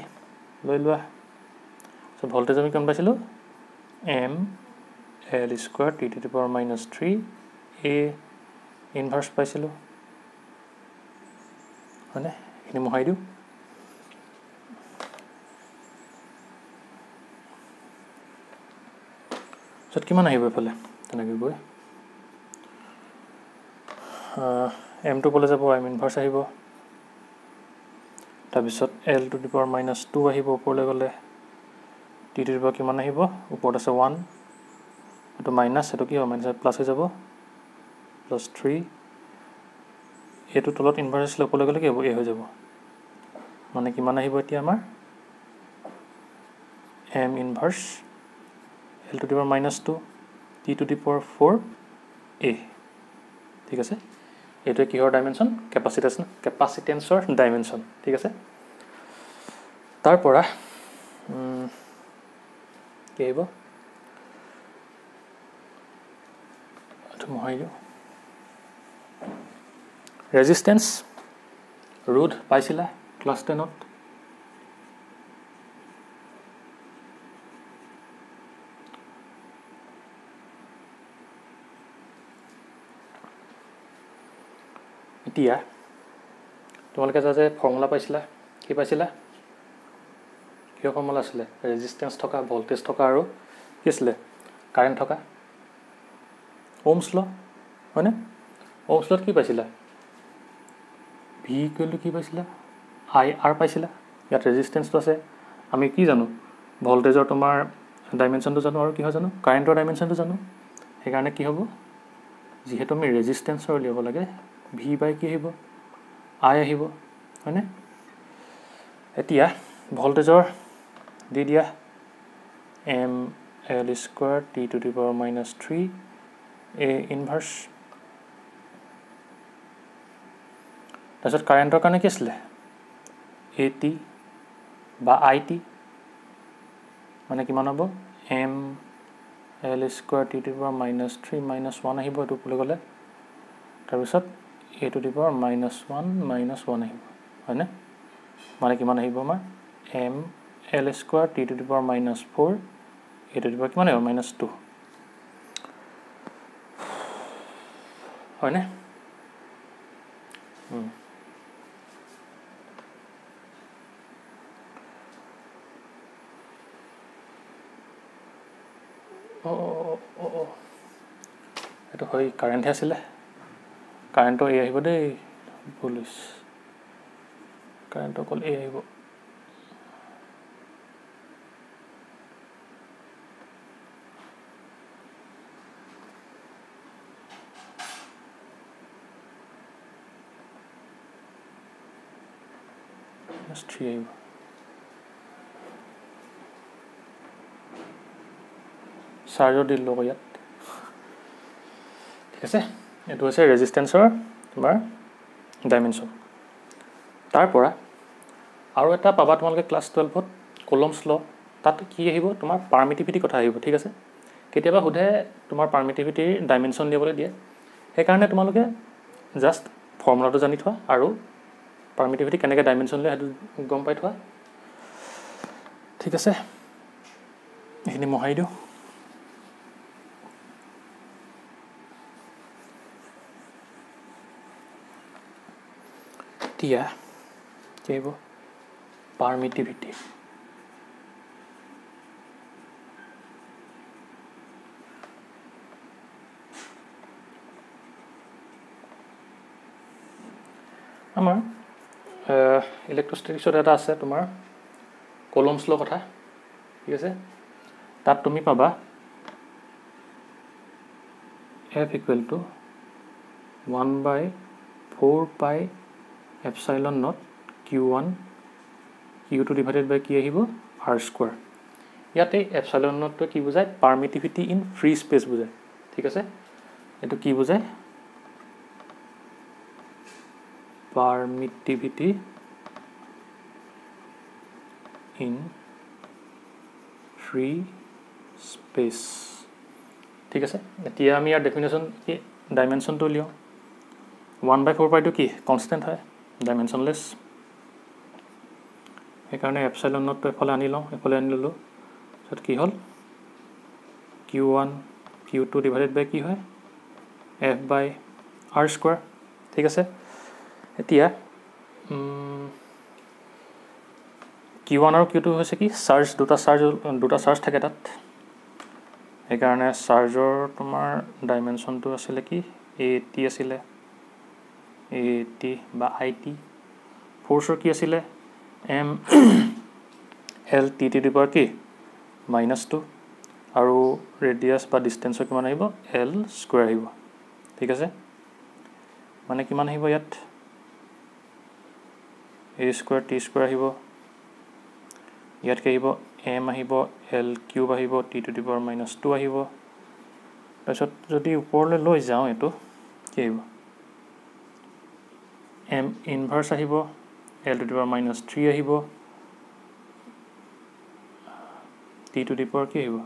লৈ লোৱা ভল্টেজ আমি কিমান পাইছিলোঁ ml² t⁻³ a ইনভাৰ্চ পাইছিলোঁ হয়নে এইখিনি মোহাই দিওঁ তাৰপিছত কিমান আহিব এইফালে তেনেকৈ গৈ m2 ক'লৈ যাব m ইনভাৰ্চ আহিব তাৰপিছত l⁻⁻2 আহিব ওপৰলৈ গ'লে t⁻ কিমান আহিব ওপৰত আছে 1 এইটো মাইনাছ এইটো কি হ'ব মাইনাছ প্লাছ হৈ যাব +3 এইটো তলত ইনভাৰ্চ আছিলে ওপৰলৈ গ'লে কি হ'ব এ হৈ যাব মানে কিমান আহিব এতিয়া আমাৰ m inverse l⁻⁻2 t⁴ a ঠিক আছে এইটোৱে কিহৰ ডাইমেনশ্যন কেপাচিটেন্সৰ ডাইমেনশ্যন ঠিক আছে তাৰ পৰা কি আহিব এইটো মোহাৰি দিওঁ ৰেজিষ্টেন্স ৰোধ পাইছিলা ক্লাছ 10ত এতিয়া তোমালোকে যে ফৰ্মুলা পাইছিলা কি পাইছিলা কিহৰ ফৰ্মুলা আছিলে ৰেজিষ্টেন্স থকা ভল্টেজ থকা আৰু কি আছিলে কাৰেণ্ট থকা ওহমছ ল হয়নে ওহমছ লত কি পাইছিলা ভি ইকুৱেল টু কি পাইছিলা আই আৰ পাইছিলা ইয়াত ৰেজিষ্টেন্সটো আছে আমি কি জানো ভল্টেজৰ তোমাৰ ডাইমেনশ্যনটো জানো আৰু কি হয় জানো কাৰেণ্টৰ ডাইমেনশ্যনটো জানো সেইকাৰণে কি হ'ব যিহেতু আমি ৰেজিষ্টেন্সৰ উলিয়াব লাগে ভি বাই কি আহিব আই আহিব হয়নে এতিয়া ভল্টেজৰ দি দিয়া ml² t⁻⁻3 a ইনভাৰ্চ তাৰপিছত কাৰেণ্টৰ কাৰণে কি আছিলে এ টি বা আই টি মানে কিমান হ'ব m l square t to the power minus 3 minus 1 আহিব এইটো ওপৰলৈ গ'লে তাৰপিছত a two the power minus 1 minus 1 আহিব হয়নে মানে কিমান আহিব আমাৰ m l square t to the power minus 4 a two the power কিমান আহিব মাইনাছ 2 হয়নে এইটো হয় কাৰেণ্টহে আছিলে কাৰেণ্টৰ এই আহিব দেই ভুল হৈছে কাৰেণ্টৰ অকল এই আহিব -3 আহিব চাৰ্জৰ দিলোঁ আকৌ ইয়াত ঠিক আছে এইটো হৈছে ৰেজিষ্টেন্সৰ তোমাৰ ডাইমেনশ্যন তাৰ পৰা আৰু এটা পাবা তোমালোকে ক্লাছ 12ত কলমছ ল তাত কি আহিব তোমাৰ পাৰমিটিভিটি কথা আহিব ঠিক আছে কেতিয়াবা সোধে তোমাৰ পাৰমিটিভিটিৰ ডাইমেনশ্যন দিবলৈ দিয়ে সেইকাৰণে তোমালোকে জাষ্ট ফৰ্মুলাটো জানি থোৱা আৰু পাৰমিটিভিটি কেনেকৈ ডাইমেনশ্যন লয় সেইটো গম পাই থোৱা ঠিক আছে এইখিনি মহাই দিওঁ এতিয়া কি আহিব পাৰমিটিভিটি আমাৰ ইলেক্ট্ৰষ্টেটিক্সত এটা আছে তোমাৰ কলমছ ল কথা ঠিক আছে তাত তুমি পাবা f equal to 1/4 pi epsilon not q1 q2 divided বাই কি আহিব r স্কোৱাৰ ইয়াতে এপসাইলন নটটো কি বুজায় পাৰমিটিভিটি ইন ফ্ৰী স্পেচ বুজায় ঠিক আছে এইটো কি বুজায় পাৰমিটিভিটি ইন ফ্ৰী স্পেচ ঠিক আছে এতিয়া আমি ইয়াৰ ডেফিনেশ্যন কি ডাইমেনশ্যনটো উলিয়াওঁ 1/4 পাইটো কি কনষ্টেণ্ট হয় ডাইমেনশ্যনলেছ সেইকাৰণে এপসাইলন নটটো এফালে আনি লওঁ এফালে আনি ল'লোঁ তাৰপিছত কি হ'ল q1 q2 ডিভাইডেড বাই কি হয় f/r স্কোৱাৰ ঠিক আছে এতিয়া q1 আৰু q2 হৈছে কি চাৰ্জ দুটা চাৰ্জ থাকে তাত সেইকাৰণে চাৰ্জৰ তোমাৰ ডাইমেনশ্যনটো আছিলে কি at আছিলে at বা it ফ'ৰ্চৰ কি আছিলে m l t to the power কি -2 আৰু ৰেডিয়াছ বা ডিষ্টেঞ্চৰ কিমান আহিব l স্কোৱাৰ আহিব ঠিক আছে মানে কিমান আহিব ইয়াত a স্কোৱাৰ t স্কোৱাৰ আহিব ইয়াত কি আহিব m আহিব l কিউব আহিব t টু দি পাৱাৰ -2 আহিব তাৰপিছত যদি ওপৰলৈ লৈ যাওঁ এইটো কি আহিব m ইনভাৰ্স আহিব l টু দি পাৱাৰ -3 আহিব t টু দি পাৱাৰ কি আহিব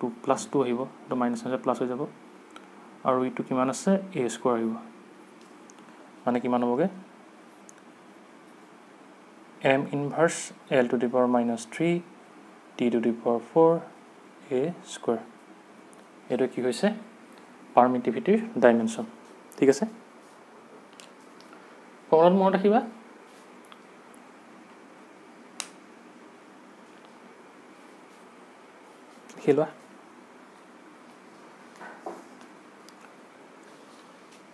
2 + 2 আহিব তো মাইনাছ আছে প্লাছ হৈ যাব আৰু ইটো কিমান আছে a স্কোৱাৰ আহিব মানে কিমান হ'বগে m ইনভাৰ্স l two the power -3 t to the power 4 a square এইটো কি হৈছে পাৰমিটিভিটিৰ ডাইমেনশ্যন ঠিক আছে ফৰ্মুলাটো মনত ৰাখিবা লিখি লোৱা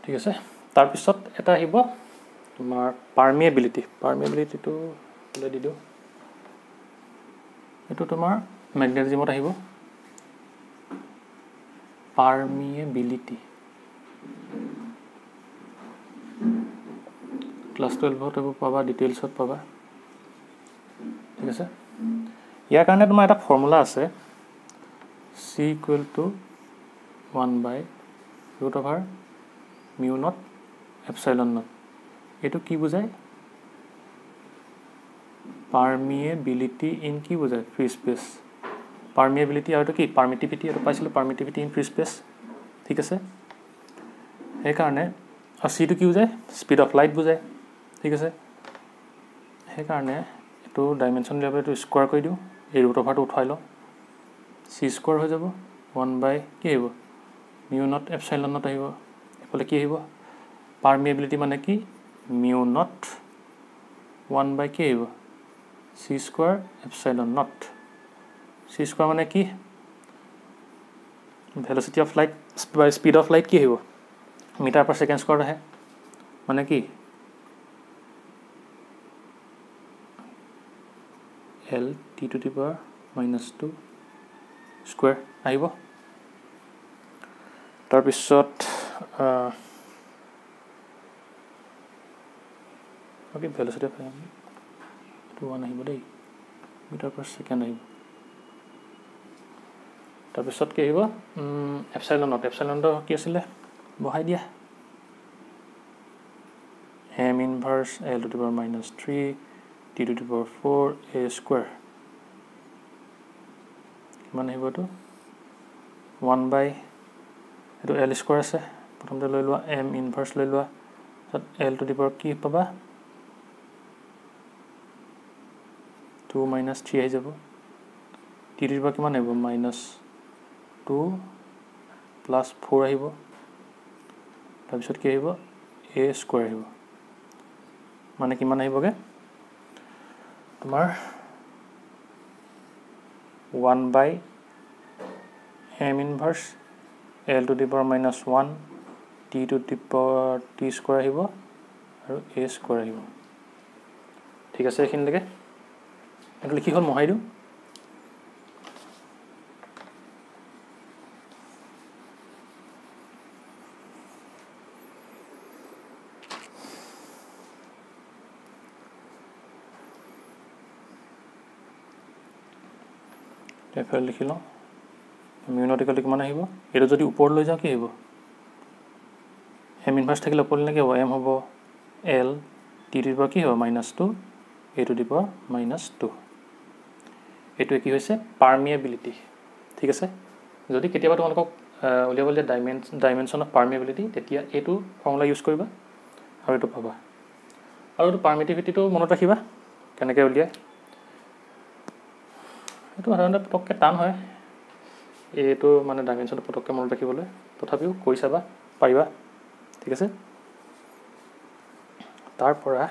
ঠিক আছে তাৰপিছত এটা আহিব তোমাৰ পাৰমিএবিলিটিটো ওলাই দি দিওঁ এইটো তোমাৰ মেগনেটিজমত আহিব পাৰমিএবিলিটি ক্লাছ 12ত এইবোৰ পাবা ডিটেইলছত পাবা ঠিক আছে ইয়াৰ কাৰণে তোমাৰ এটা ফৰ্মুলা আছে c equal to 1/√μ0 epsilon naught এইটো কি বুজায় পাৰমিএবিলিটি ইন কি বুজায় ফ্ৰী স্পেচ পাৰ্মিয়েবিলিটি আৰু কি পাৰ্মিটিভিটি আৰু পাইছিলোঁ পাৰ্মিটিভিটি ইন ফ্ৰী স্পেচ ঠিক আছে সেইকাৰণে আৰু চিটো কি বুজায় স্পীড অফ লাইট বুজায় ঠিক আছে সেইকাৰণে এইটো ডাইমেনশ্যন উলিয়াবলৈ এইটো স্কোৱাৰ কৰি দিওঁ এই ৰুট অভাৰটো উঠাই লওঁ চি স্কোৱাৰ হৈ যাব 1 কি আহিব মিউ নট এপচাইলন নট আহিব এইফালে কি আহিব পাৰ্মিয়েবিলিটি মানে কি মিউ নট 1 কি আহিব C square epsilon nought C square মানে কি velocity of light by speed of light কি আহিব মিটাৰ পাৰ ছেকেণ্ড স্কোৱাৰ আহে মানে কি L T to the power -2 square আহিব তাৰপিছত অ'কে ভেলচিটি অফ লাইট 1 আহিব দেই মিটাৰ পাৰ ছেকেণ্ড আহিব তাৰপিছত কি আহিব এপচাইলনটো কি আছিলে বহাই দিয়া m ইনভাৰ্স l two the power -3 t to the power 4 a square কিমান আহিব এইটো 1 এইটো l স্কোৱাৰ আছে প্ৰথমতে লৈ লোৱা m ইনভাৰ্স লৈ লোৱা তাৰপিছত l টু দি পাৱাৰ কি পাবা 2 - 3 আহি যাব t টু দি পাৱাৰ কিমান আহিব -2 + 4 আহিব তাৰপিছত কি আহিব a স্কোৱাৰ আহিব মানে কিমান আহিবগে তোমাৰ 1 m ইনভাৰ্স l two the power -1 t to the power t square আহিব আৰু a স্কোৱাৰ আহিব ঠিক আছে এইখিনিলৈকে এইটো লিখি হ'ল মহাই দিওঁ এফালে লিখি লওঁ মিউনটিকেলটো কিমান আহিব এইটো যদি ওপৰত লৈ যাওঁ কি আহিব এম ইনভাৰ্স থাকিলে ওপৰত নেকি হ'ব এম হ'ব L T to the power কি হ'ব -2 এ টু দি পাৱাৰ -2 এইটোৱে কি হৈছে পাৰ্মিয়েবিলিটি ঠিক আছে যদি কেতিয়াবা তোমালোকক উলিয়াবলৈ দিয়ে ডাইমেনশ্যন অফ পাৰ্মিয়েবিলিটি তেতিয়া এইটো ফৰ্মুলা ইউজ কৰিবা আৰু এইটো পাবা আৰু এইটো পাৰ্মিটিভিটিটো মনত ৰাখিবা কেনেকৈ উলিয়ায় এইটো সাধাৰণতে পটককৈ টান হয় এইটো মানে ডাইমেনশ্যনটো পটককৈ মনত ৰাখিবলৈ তথাপিও কৰি চাবা পাৰিবা ঠিক আছে তাৰপৰা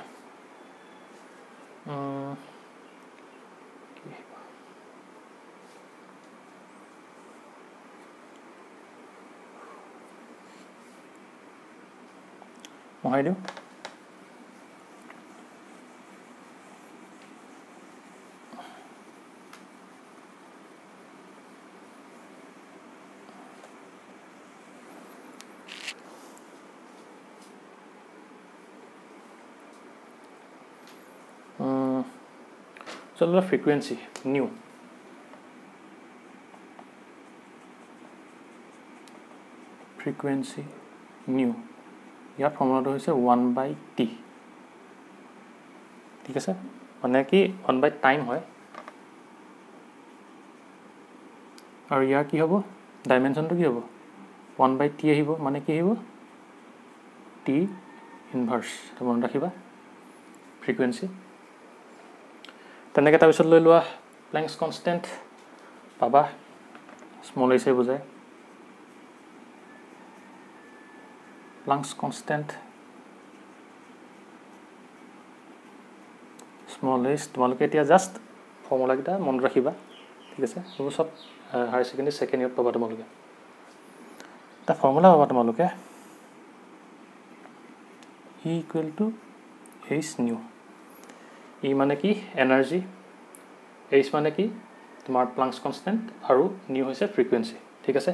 মহাই দিওঁ চলো ফ্ৰিকুৱেঞ্চি নিউ ফ্ৰিকুৱেঞ্চি নিউ ইয়াৰ ফৰ্মুলাটো হৈছে 1/t ঠিক আছে মানে কি 1 টাইম হয় আৰু ইয়াৰ কি হ'ব ডাইমেনশ্যনটো কি হ'ব 1/t আহিব মানে কি আহিব t ইনভাৰ্স মনত ৰাখিবা ফ্ৰিকুৱেঞ্চি তেনেকৈ তাৰপিছত লৈ লোৱা প্লেংকছ কনষ্টেণ্ট পাবা স্মল h বুজায় প্লেংকছ কনষ্টেণ্ট স্মল h তোমালোকে এতিয়া জাষ্ট ফৰ্মুলাকেইটা মনত ৰাখিবা ঠিক আছে এইবোৰ চব হায়াৰ ছেকেণ্ডেৰী ছেকেণ্ড ইয়েৰত পাবা তোমালোকে এটা ফৰ্মুলা পাবা তোমালোকে E = h নিউ ই মানে কি এনাৰ্জি h মানে কি তোমাৰ প্লাংকছ কনষ্টেণ্ট আৰু নিউ হৈছে ফ্ৰিকুৱেঞ্চি ঠিক আছে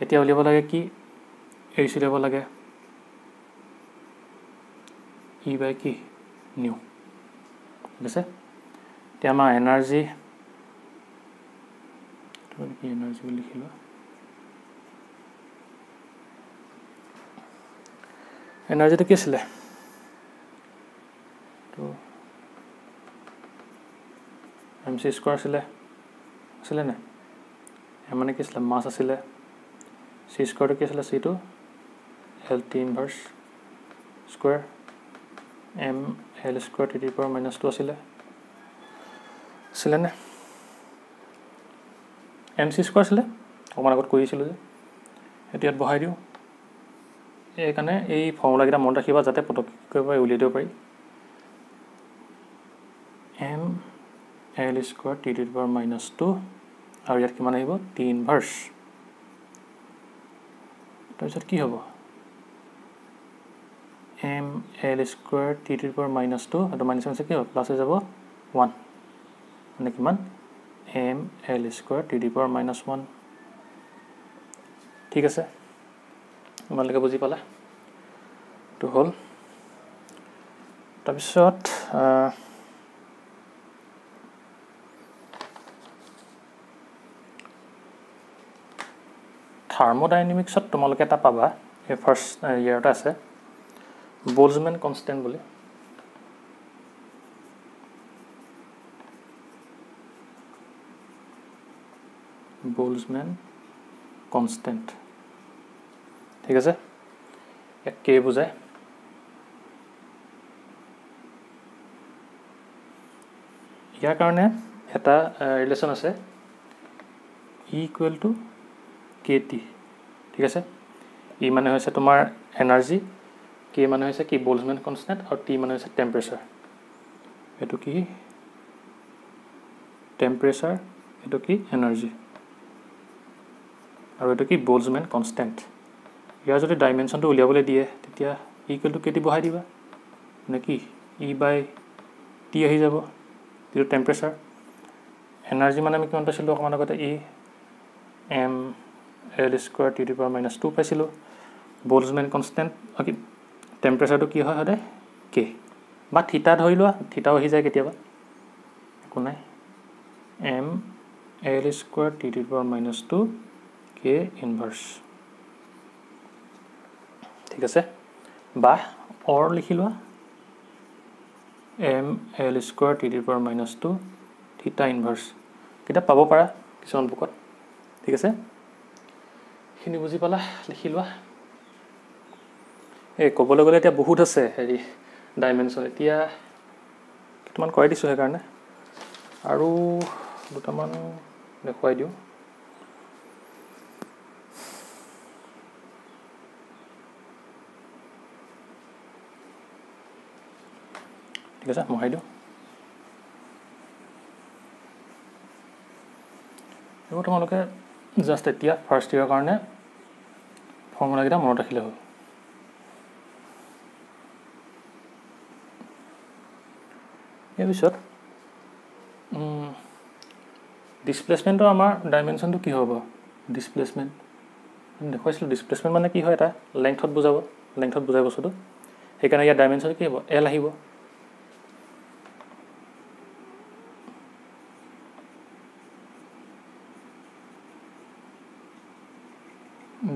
এতিয়া উলিয়াব লাগে কি h উলিয়াব লাগে E/কি নিউ ঠিক আছে এতিয়া আমাৰ এনাৰ্জি কি এনাৰ্জি বুলি লিখি লোৱা এনাৰ্জিটো কি আছিলে তো mc স্কোৱাৰ আছিলে নাই মানে কি আছিলে মাছ আছিলে c স্কয়াৰটো কি আছিলে c টো lt inverse square m l স্কয়াৰ t টু দি পাৱাৰ -2 আছিলে নে mc স্কয়াৰ আছিলে অকমান আগত কৈছিলো যে এতিয়াত বহাই দিও এইকাৰণে এই ফৰ্মুলা কেইটা মনত ৰাখিবা যাতে পটককৈ উলিয়াই দিব পাৰি m l স্কয়াৰ t টু দি পাৱাৰ -2 আৰু ইয়াত কিমান আহিব t ইনভাৰ্স তাৰপিছত কি হ'ব m l স্কয়াৰ t টু দি পাৱাৰ -2 আৰু মাইনাস আছে কি হ'ব প্লাস হৈ যাব 1 মানে কিমান m l স্কয়াৰ t টু দি পাৱাৰ -1 ঠিক আছে ইমানলৈকে বুজি পালা তো হল তাৰপিছত থাৰ্মোডাইনামিক্সত তোমালোকে এটা পাবা এই ফাৰ্স্ট ইয়াৰটা আছে বোলজমেন কনস্ট্যান্ট বুলি বোলজমেন কনস্ট্যান্ট ঠিক আছে এক কে বুজায় ইয়াৰ কাৰণে এটা ৰিলেচন আছে E ইকুৱেল টু KT ঠিক আছে E মানে হৈছে তোমাৰ এনাৰ্জি K মানে হৈছে কি বোলজমেন কনস্ট্যান্ট আৰু T মানে হৈছে টেম্পাৰেচাৰ এটো কি টেম্পাৰেচাৰ এটো কি এনাৰ্জি আৰু এটো কি বোলজমেন কনস্ট্যান্ট ইয়াৰ যদি ডাইমেনশনটো উলিয়াবলৈ দিয়ে তেতিয়া E ইকুৱেল টু KT বহাই দিবা মানে কি E বাই T আহি যাব এটো টেম্পাৰেচাৰ এনাৰ্জি মানে আমি কিমান পাইছিলো অকমান আগতে E m l স্কয়াৰ t টু দি পাৱাৰ -2 পাইছিলো বোলজমেন কনস্ট্যান্ট কি টেম্পাৰেচাৰটো কি হয় হদে k বা থিটা ধৰি লোৱা থিটাও আহি যায় কেতিয়াবা একো নাই m l স্কয়াৰ t to the power -2 k ইনভাৰ্স ঠিক আছে বা অৰ লিখি লোৱা m l স্কয়াৰ t টু দি পাৱাৰ -2 থিটা ইনভাৰ্স কিটা পাব পাৰা কিছুমান বুকত ঠিক আছে খিনি বুজি পালা লিখি লোৱা এই ক'বলৈ গ'লে এতিয়া বহুত আছে হেৰি ডাইমেনশন এতিয়া কিমান কৰাই দিছো হে কাৰণে আৰু দুটামান দেখুৱাই দিও ঠিক আছে মহাই দিও এবাৰ তোমালোকে জাস্ট এতিয়া ফাৰ্স্ট ইয়াৰ কাৰণে ফৰ্মুলা কেইটা মনত ৰাখিলে হ'ল এই পিছত ডিসপ্লেসমেন্টৰ আমাৰ ডাইমেনশনটো কি হ'ব ডিসপ্লেসমেন্ট দেখুৱাইছিলো ডিসপ্লেসমেন্ট মানে কি হয় এটা লেংথত বুজাই বস্তুটো সেইকাৰণে ইয়াৰ ডাইমেনশন কি হ'ব l আহিব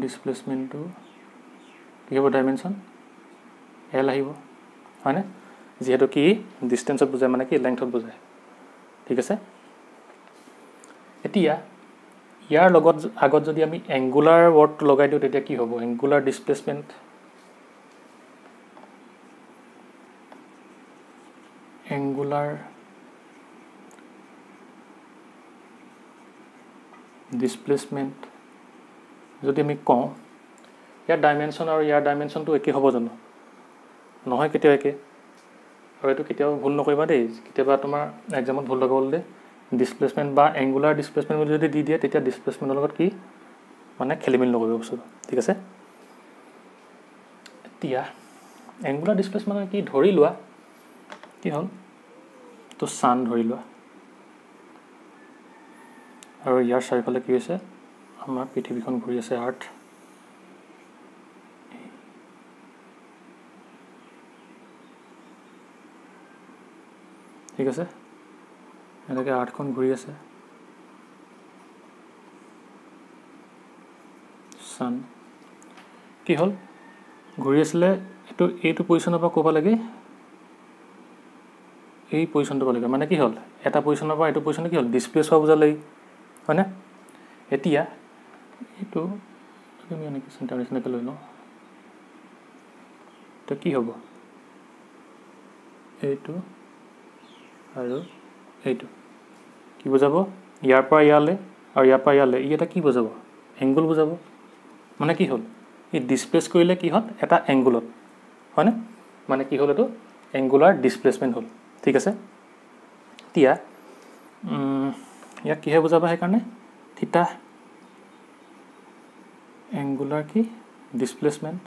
ডিসপ্লেসমেন্ট টু কি হ'ব ডাইমেনশন l আহিব হয়নে যেহেতু কি ডিসটেন্সত বুজায় মানে কি লেংথত বুজায় ঠিক আছে এতিয়া ইয়াৰ লগত আগত যদি আমি এঙ্গুলাৰ ওয়াৰ্ডটো লগাই দিও তেতিয়া কি হ'ব এঙ্গুলাৰ ডিসপ্লেসমেন্ট এঙ্গুলাৰ ডিসপ্লেসমেন্ট যদি আমি কওঁ ইয়াৰ ডাইমেনশন আৰু ইয়াৰ ডাইমেনশনটো একে হ'ব জানো নহয় কেতিয়া একে আৰু এটো কেতিয়াও ভুল নকৰিবা দেই কেতিয়াবা তোমাৰ এক্সামত ভুল লগাবল দে ডিসপ্লেসমেন্ট বা এঙ্গুলাৰ ডিসপ্লেসমেন্ট যদি দি দিয়ে তেতিয়া ডিসপ্লেসমেন্টৰ লগত কি মানে খেলিমেলি নকৰিব বস্তুটো ঠিক আছে এতিয়া এঙ্গুলাৰ ডিসপ্লেসমেন্ট কি ধৰি লোৱা কি হ'ল তো সান ধৰি লোৱা আৰু ইয়াৰ চাৰিফালে কি হৈছে আমাৰ পৃথিৱীখন ঘূৰি আছে আৰ্থ ঠিক আছে এনেকৈ আৰ্থখন ঘূৰি আছে সান কি হ'ল ঘূৰি আছিলে এইটো পজিশনৰ পৰা ক'ব লাগে এই পজিশনটো পালে মানে কি হ'ল এটা পজিশনৰ পৰা এইটো পজিশনে কি হ'ল ডিসপ্লেস হোৱা বুজালে হয়নে এতিয়া এইটো আমি এনেকৈ চেণ্টাৰ নিচিনাকৈ লৈ লওঁ তো কি হ'ব এইটো আৰু এইটো কি বুজাব ইয়াৰ পৰা ইয়ালৈ আৰু ইয়াৰ পৰা ইয়ালৈ ই এটা কি বুজাব এংগুল বুজাব মানে কি হ'ল ই ডিসপ্লেস কৰিলে কি হ'ল এটা এংগুলত হয়নে মানে কি হ'ল এটো এংগুলাৰ ডিসপ্লেসমেন্ট হ'ল ঠিক আছে এতিয়া ইয়াক কিহে বুজাবা হে কাৰণে থিটা এংগুলাৰ কি ডিসপ্লেসমেন্ট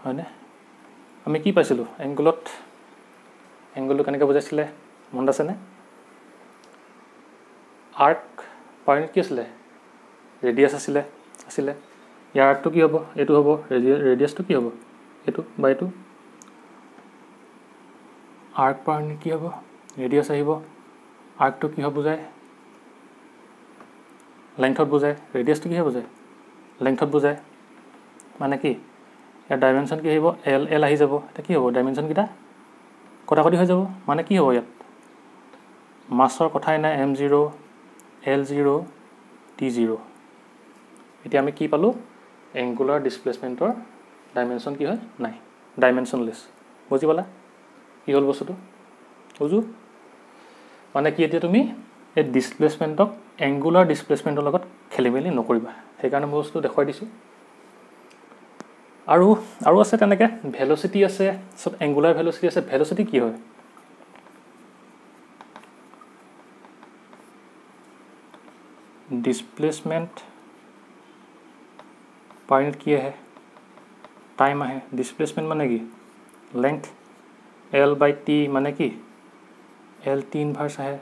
হয়নে আমি কি পাইছিলো এংগুলটো কেনেকৈ বুজাইছিলে মনত আছেনে আৰ্ক পাৰ ইউনিট কি আছিলে ৰেডিয়াস আছিলে ইয়াৰ আৰ্কটো কি হ'ব এটো হ'ব ৰেডিয়াসটো কি হ'ব এটো বা এটো আৰ্ক পাৰ ইউনিট কি হ'ব ৰেডিয়াস আহিব আৰ্কটো কি হ'ব বুজায় লেংথত বুজায় ৰেডিয়াসটো কি হ'ব বুজায় লেংথত বুজায় মানে কি ইয়াৰ ডাইমেনশন কি আহিব এল আহি যাব এটা কি হ'ব ডাইমেনশন কিটা কটাকটি হৈ যাব মানে কি হ'ব ইয়াত মাছৰ কথাই নাই m0 l0 t0 এতিয়া আমি কি পালো এংগুলাৰ ডিসপ্লেসমেন্টৰ ডাইমেনশন কি হয় নাই ডাইমেনশনলেস বুজি পালা কি হ'ল বস্তুটো বুজু মানে কি এতিয়া তুমি এই ডিসপ্লেসমেন্টক এংগুলাৰ ডিসপ্লেসমেন্টৰ লগত খেলিমেলি নকৰিবা সেইকাৰণে বস্তু দেখাই দিছো আৰু আছে তেনেকে ভেলোসিটি আছে সব এংগুলাৰ ভেলোসিটি আছে ভেলোসিটি কি হয় ডিসপ্লেসমেন্ট পাৰ ইউনিট কি আহে টাইম আহে ডিসপ্লেসমেন্ট মানে কি লেংথ l/t মানে কি l/t ইনভার্স আহে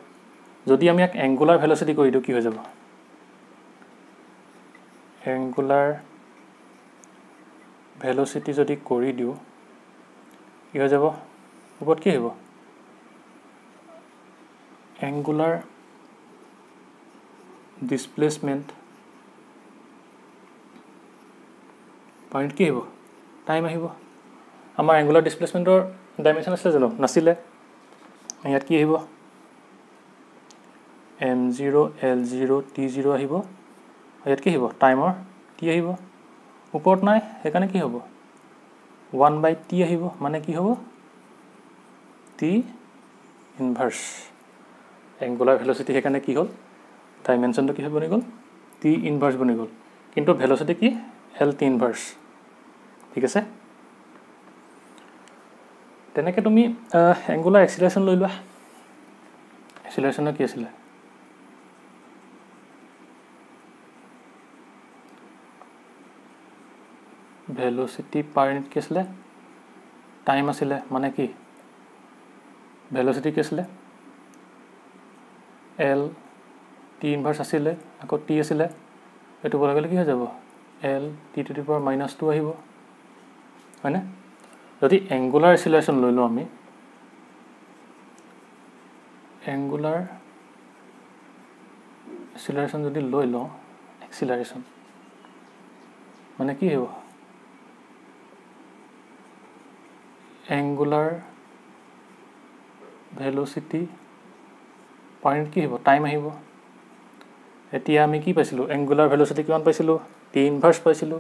যদি আমি এক এংগুলাৰ ভেলোসিটি কৰি দিও কি হৈ যাব এংগুলাৰ ভেলোসিটি যদি কৰি দিও কি হৈ যাব ওপৰত কি হ'ব এংগুলাৰ ডিসপ্লেসমেন্ট পয়েন্ট কি হ'ব টাইম আহিব আমাৰ এংগুলাৰ ডিসপ্লেসমেন্টৰ ডাইমেনশন আছে জানো নাছিলে ইয়াত কি আহিব m0 l0 t0 আহিব ইয়াত কি আহিব টাইমৰ t আহিব ওপৰত নাই সেইকাৰণে কি হ'ব 1/t আহিব মানে কি হ'ব t ইনভার্স এংগুলাৰ ভেলোসিটি সেইকাৰণে কি হ'ল ডাইমেনশনটো কি বনি গ'ল t ইনভার্স বনি গ'ল কিন্তু ভেলোসিটি কি l/t ইনভার্স ঠিক আছে তেনেকে তুমি এংগুলাৰ এক্সিলাৰেশন লৈ লোৱা এক্সিলাৰেশনৰ কি আছিল velocity per unit কি আছিল টাইম আছিল মানে কি velocity কি আছিল l t ইনভার্স আছিল আকৌ t আছিল এটো বলা গলে কি হৈ যাব l t to the power -2 আহিব হয়নে যদি এংগুলাৰ এক্সিলাৰেশন লৈ লো আমি এংগুলাৰ এক্সিলাৰেশন যদি লৈ লো এক্সিলাৰেশন মানে কি হ'ব angular velocity point কি হ'ব টাইম আহিব এতিয়া আমি কি পাইছিলো angular velocity কিমান পাইছিলো t ইনভার্স পাইছিলো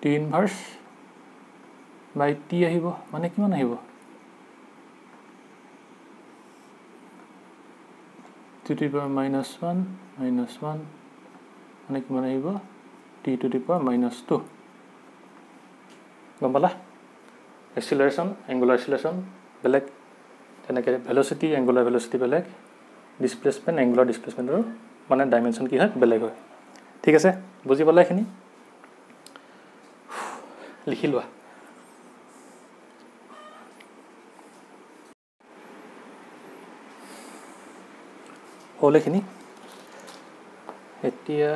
t ইনভার্স বাই t আহিব মানে কিমান আহিব t to the power -1 মানে কিমান আহিব t to the power -2 গম্বলা এক্সিলাৰেশন angular এক্সিলাৰেশন বেলেগ তেনেকে ভেলোসিটি এংগুলাৰ ভেলোসিটি বেলেগ ডিসপ্লেসমেন্ট এংগুলাৰ ডিসপ্লেসমেন্টৰ মানে ডাইমেনশন কি হয় বেলেগ হয় ঠিক আছে বুজি পালা এখিনি লিখি লোৱা হল এখিনি এতিয়া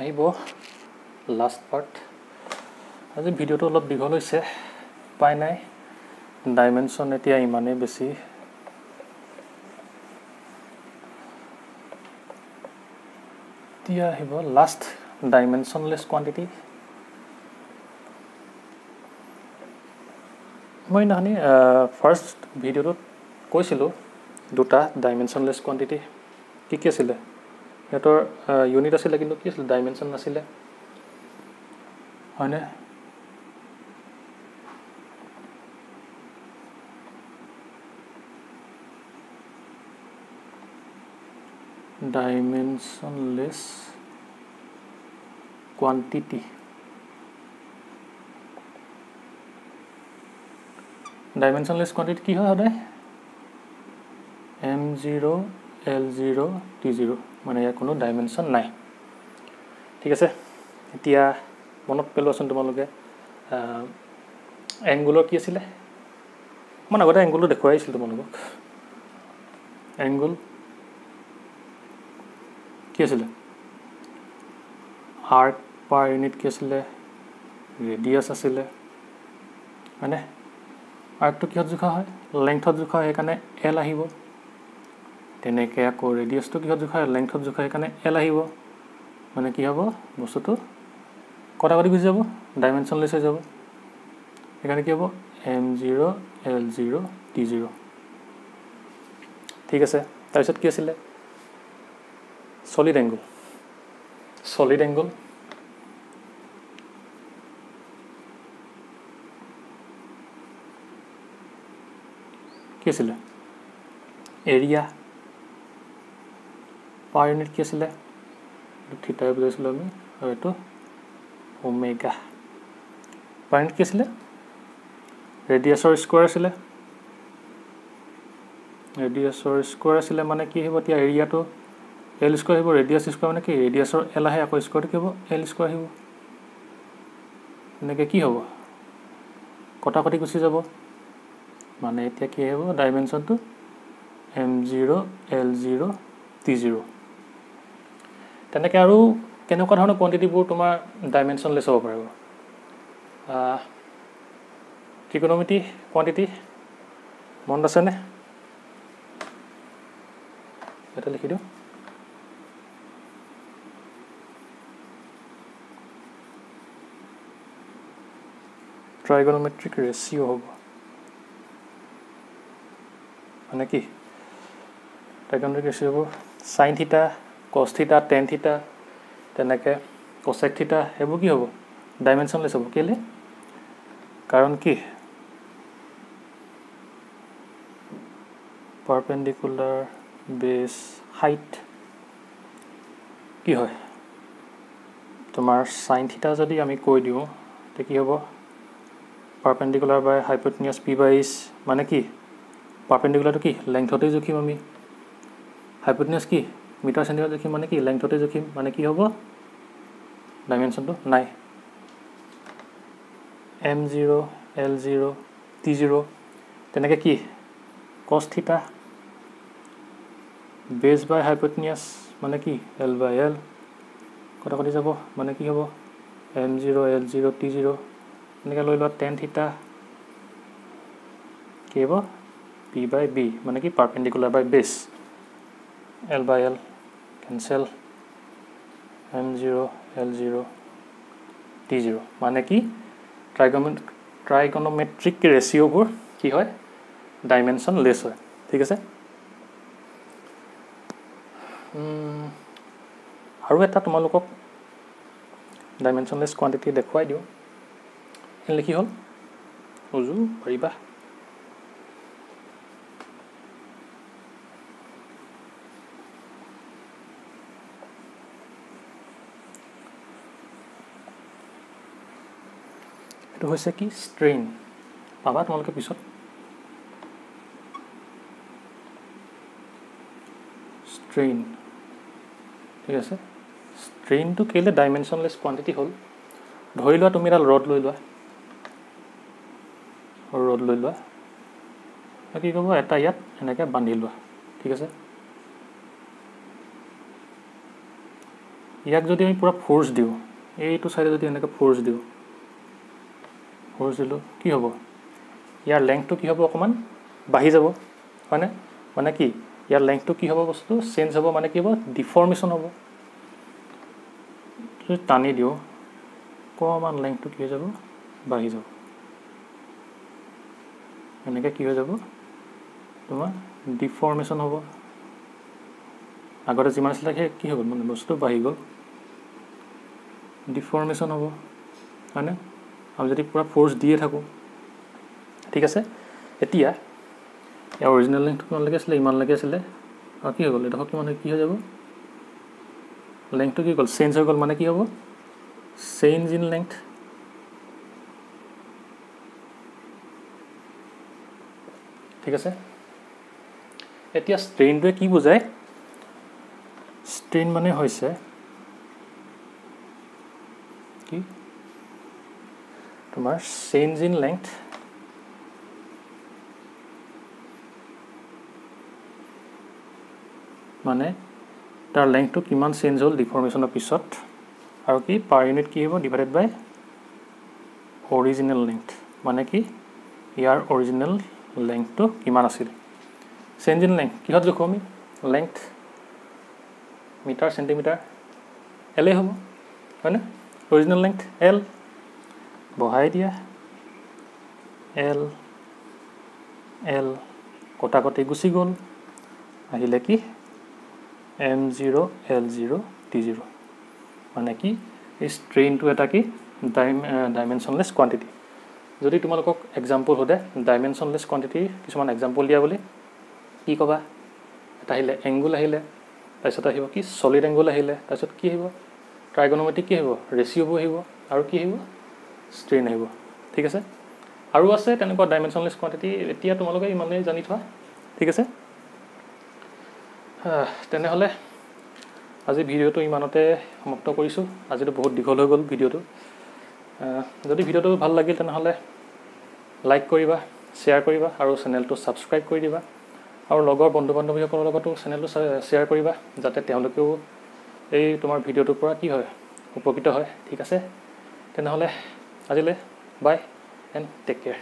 আহিব লাষ্ট পাৰ্ট আজি ভিডিওটো অলপ দীঘল হৈছে পাই নাই ডাইমেনশন এতিয়া ইমানে বেছি এতিয়া আহিব লাষ্ট ডাইমেনশনলেস কোয়ান্টিটি মই নানি ফার্স্ট ভিডিওটো কৈছিলোঁ দুটা ডাইমেনশ্যনলেছ কোৱান্টিটি কি আছিলে সিহঁতৰ ইউনিট আছিলে কিন্তু কি আছিলে ডাইমেনশ্যন নাছিলে হয়নে dimensionless quantity dimensionless quantity কি হয় সদায় m0 l0 t0 মানে ইয়াৰ কোনো ডাইমেনশ্যন নাই ঠিক আছে এতিয়া মনত পেলোৱাচোন তোমালোকে এংগুলৰ কি আছিলে মানে আগতে এংগুলটো দেখুৱাইছিল তোমালোকক এংগুল কি আছিলে আৰ্ক পাৰ ইউনিট কি আছিলে ৰেডিয়াছ আছিলে মানে আৰ্কটো কিহত জোখা হয় লেংথত জোখা হয় সেইকাৰণে এল আহিব তেনেকৈ আকৌ ৰেডিয়াছটো কিহত জোখা হয় লেংথত জোখা সেইকাৰণে এল আহিব মানে কি হ'ব বস্তুটো কটাকটি গুচি যাব ডাইমেনশ্যনলেছ হৈ যাব সেইকাৰণে কি হ'ব m0 l0 t0 ঠিক আছে তাৰপিছত কি আছিলে solid angle কি আছিলে এৰিয়া পাৰ ইউনিট কি আছিলে থিটাই বুজাইছিলোঁ আমি আৰু এইটো ওমেগা পাৰ ইউনিট কি আছিলে ৰেডিয়াছৰ স্কোৱাৰ আছিলে মানে কি হ'ব এতিয়া এৰিয়াটো এল স্কোৱাৰ আহিব ৰেডিয়াছ স্কোৱাৰ মানে কি ৰেডিয়াছৰ এল আহে আকৌ স্কোৱাৰটো কি হ'ব এল স্কোৱাৰ আহিব এনেকৈ কি হ'ব কটাকটি গুচি যাব মানে এতিয়া কি আহিব ডাইমেনশ্যনটো m0 l0 t0 তেনেকৈ আৰু কেনেকুৱা ধৰণৰ কোৱান্টিটিবোৰ তোমাৰ ডাইমেনশ্যনলেছ হ'ব পাৰিব ট্ৰিগন'মেট্ৰি কোৱান্টিটি মনত আছেনে এটা লিখি দিওঁ ট্ৰাইগন'মেট্ৰিক ৰেচিঅ' হ'ব মানে কি ট্ৰাইগন'মেট্ৰিক ৰেচিঅ' হ'ব সাইন থিটা কছ থিটা টেন থিটা তেনেকৈ কছেক থিটা সেইবোৰ কি হ'ব ডাইমেনশ্যনলেছ হ'ব কেলৈ কাৰণ কি পাৰপেণ্ডিকুলাৰ বেছ হাইট কি হয় তোমাৰ সাইন থিটা যদি আমি কৈ দিওঁ তেতিয়া কি হ'ব পাৰপেণ্ডিকুলাৰ বাই হাইপ'টেনিয়াছ p/s মানে কি পাৰপেণ্ডিকুলাৰটো কি লেংথতে জুখিম আমি হাইপ'টেনিয়াছ কি মিটাৰ চেণ্টিমিটাৰ জুখিম মানে কি লেংথতে জুখিম মানে কি হ'ব ডাইমেনশ্যনটো নাই m0 l0 t0 তেনেকৈ কি কছ থিটা বেছ বাই হাইপ'টেনিয়াছ মানে কি l/l কটাকটি যাব মানে কি হ'ব m0 l0 t0 এনেকৈ লৈ লোৱা টেন থিটা কি হ'ব p/b মানে কি পাৰপেণ্ডিকুলাৰ বাই বেছ l/l cancel m0 l0 t0 মানে কি ট্ৰাইগন'মেট্ৰিক ৰেচিঅ'বোৰ কি হয় ডাইমেনশ্যনলেছ হয় ঠিক আছে আৰু এটা তোমালোকক ডাইমেনশ্যনলেছ কোৱান্টিটি দেখুৱাই দিওঁ লিখি হ'ল উজু পাৰিবা এইটো হৈছে কি ষ্ট্ৰেইন পাবা তোমালোকে পিছত ষ্ট্ৰেইন ঠিক আছে ষ্ট্ৰেইনটো কেলৈ ডাইমেনশ্যনলেছ কোৱান্টিটি হ'ল ধৰি লোৱা তুমি এডাল ৰড লৈ লোৱা কি ক'ব এটা ইয়াত এনেকৈ বান্ধি লোৱা ঠিক আছে ইয়াক যদি আমি পূৰা ফ'ৰ্চ দিওঁ এইটো চাইডে যদি এনেকৈ ফ'ৰ্চ দিলোঁ কি হ'ব ইয়াৰ লেংথটো কি হ'ব অকণমান বাঢ়ি যাব হয়নে মানে কি ইয়াৰ লেংথটো কি হ'ব বস্তুটো চেঞ্জ হ'ব মানে কি হ'ব ডিফৰ্মেশ্যন হ'ব যদি টানি দিওঁ অকণমান লেংথটো কি হৈ যাব বাঢ়ি যাব এনেকৈ কি হৈ যাব তোমাৰ ডিফৰ্মেশ্যন হ'ব আগতে যিমান আছিলে সেই কি হৈ গ'ল মানে বস্তুটো বাঢ়ি গ'ল ডিফৰ্মেশ্যন হ'ব হয়নে আমি যদি পূৰা ফ'ৰ্চ দিয়ে থাকোঁ ঠিক আছে এতিয়া ইয়াৰ অৰিজিনেল লেংথটো কিমানলৈকে আছিলে ইমানলৈকে আছিলে আৰু কি হৈ গ'ল এইডোখৰ কিমান কি হৈ যাব লেংথটো কি গ'ল চেঞ্জ হৈ গ'ল মানে কি হ'ব চেঞ্জ ইন লেংথ ঠিক আছে এতিয়া ষ্ট্ৰেইনটোৱে কি বুজায় ষ্ট্ৰেইন মানে হৈছে কি তোমাৰ চেঞ্জ ইন লেংথ মানে তাৰ লেংথটো কিমান চেঞ্জ হ'ল ডিফৰ্মেশ্যনৰ পিছত আৰু কি পাৰ ইউনিট কি হ'ব ডিভাইডেড বাই অৰিজিনেল লেংথ মানে কি ইয়াৰ অৰিজিনেল লেংথটো কিমান আছিল চেঞ্জ ইন লেংথ কিহত জোখো আমি লেংথ মিটাৰ চেণ্টিমিটাৰ এল হ'ব হয়নে অৰিজিনেল লেংথ এল বহাই দিয়া এল এল কটাকটি গুচি গ'ল আহিলে কি M0 L0 T0 মানে কি এই ষ্ট্ৰেইনটো এটা কি ডাইমেনশ্যনলেছ কোৱান্টিটি যদি তোমালোকক এক্সাম্পল সোধে ডাইমেনশ্যনলেছ কোৱান্টিটিৰ কিছুমান এক্সাম্পল দিয়া বুলি কি ক'বা এটা আহিলে এংগুল আহিলে তাৰপিছত আহিব কি ছলিড এংগুল আহিলে তাৰপিছত কি আহিব ট্ৰাইগনমেট্ৰিক কি আহিব ৰেচিঅ'বোৰ আহিব আৰু কি আহিব ষ্ট্ৰেইন আহিব ঠিক আছে আৰু আছে তেনেকুৱা ডাইমেনশ্যনলেছ কোৱান্টিটি এতিয়া তোমালোকে ইমানেই জানি থোৱা ঠিক আছে তেনেহ'লে আজি ভিডিঅ'টো ইমানতে সমাপ্ত কৰিছোঁ আজিতো বহুত দীঘল হৈ গ'ল ভিডিঅ'টো যদি ভিডিঅ'টো ভাল লাগিল তেনেহ'লে লাইক কৰিবা শ্বেয়াৰ কৰিবা আৰু চেনেলটো ছাবস্ক্ৰাইব কৰি দিবা আৰু লগৰ বন্ধু বান্ধৱীসকলৰ লগতো চেনেলটো শ্বেয়াৰ কৰিবা যাতে তেওঁলোকেও এই তোমাৰ ভিডিঅ'টোৰ পৰা কি হয় উপকৃত হয় ঠিক আছে তেনেহ'লে আজিলৈ বাই এণ্ড টেক কেয়াৰ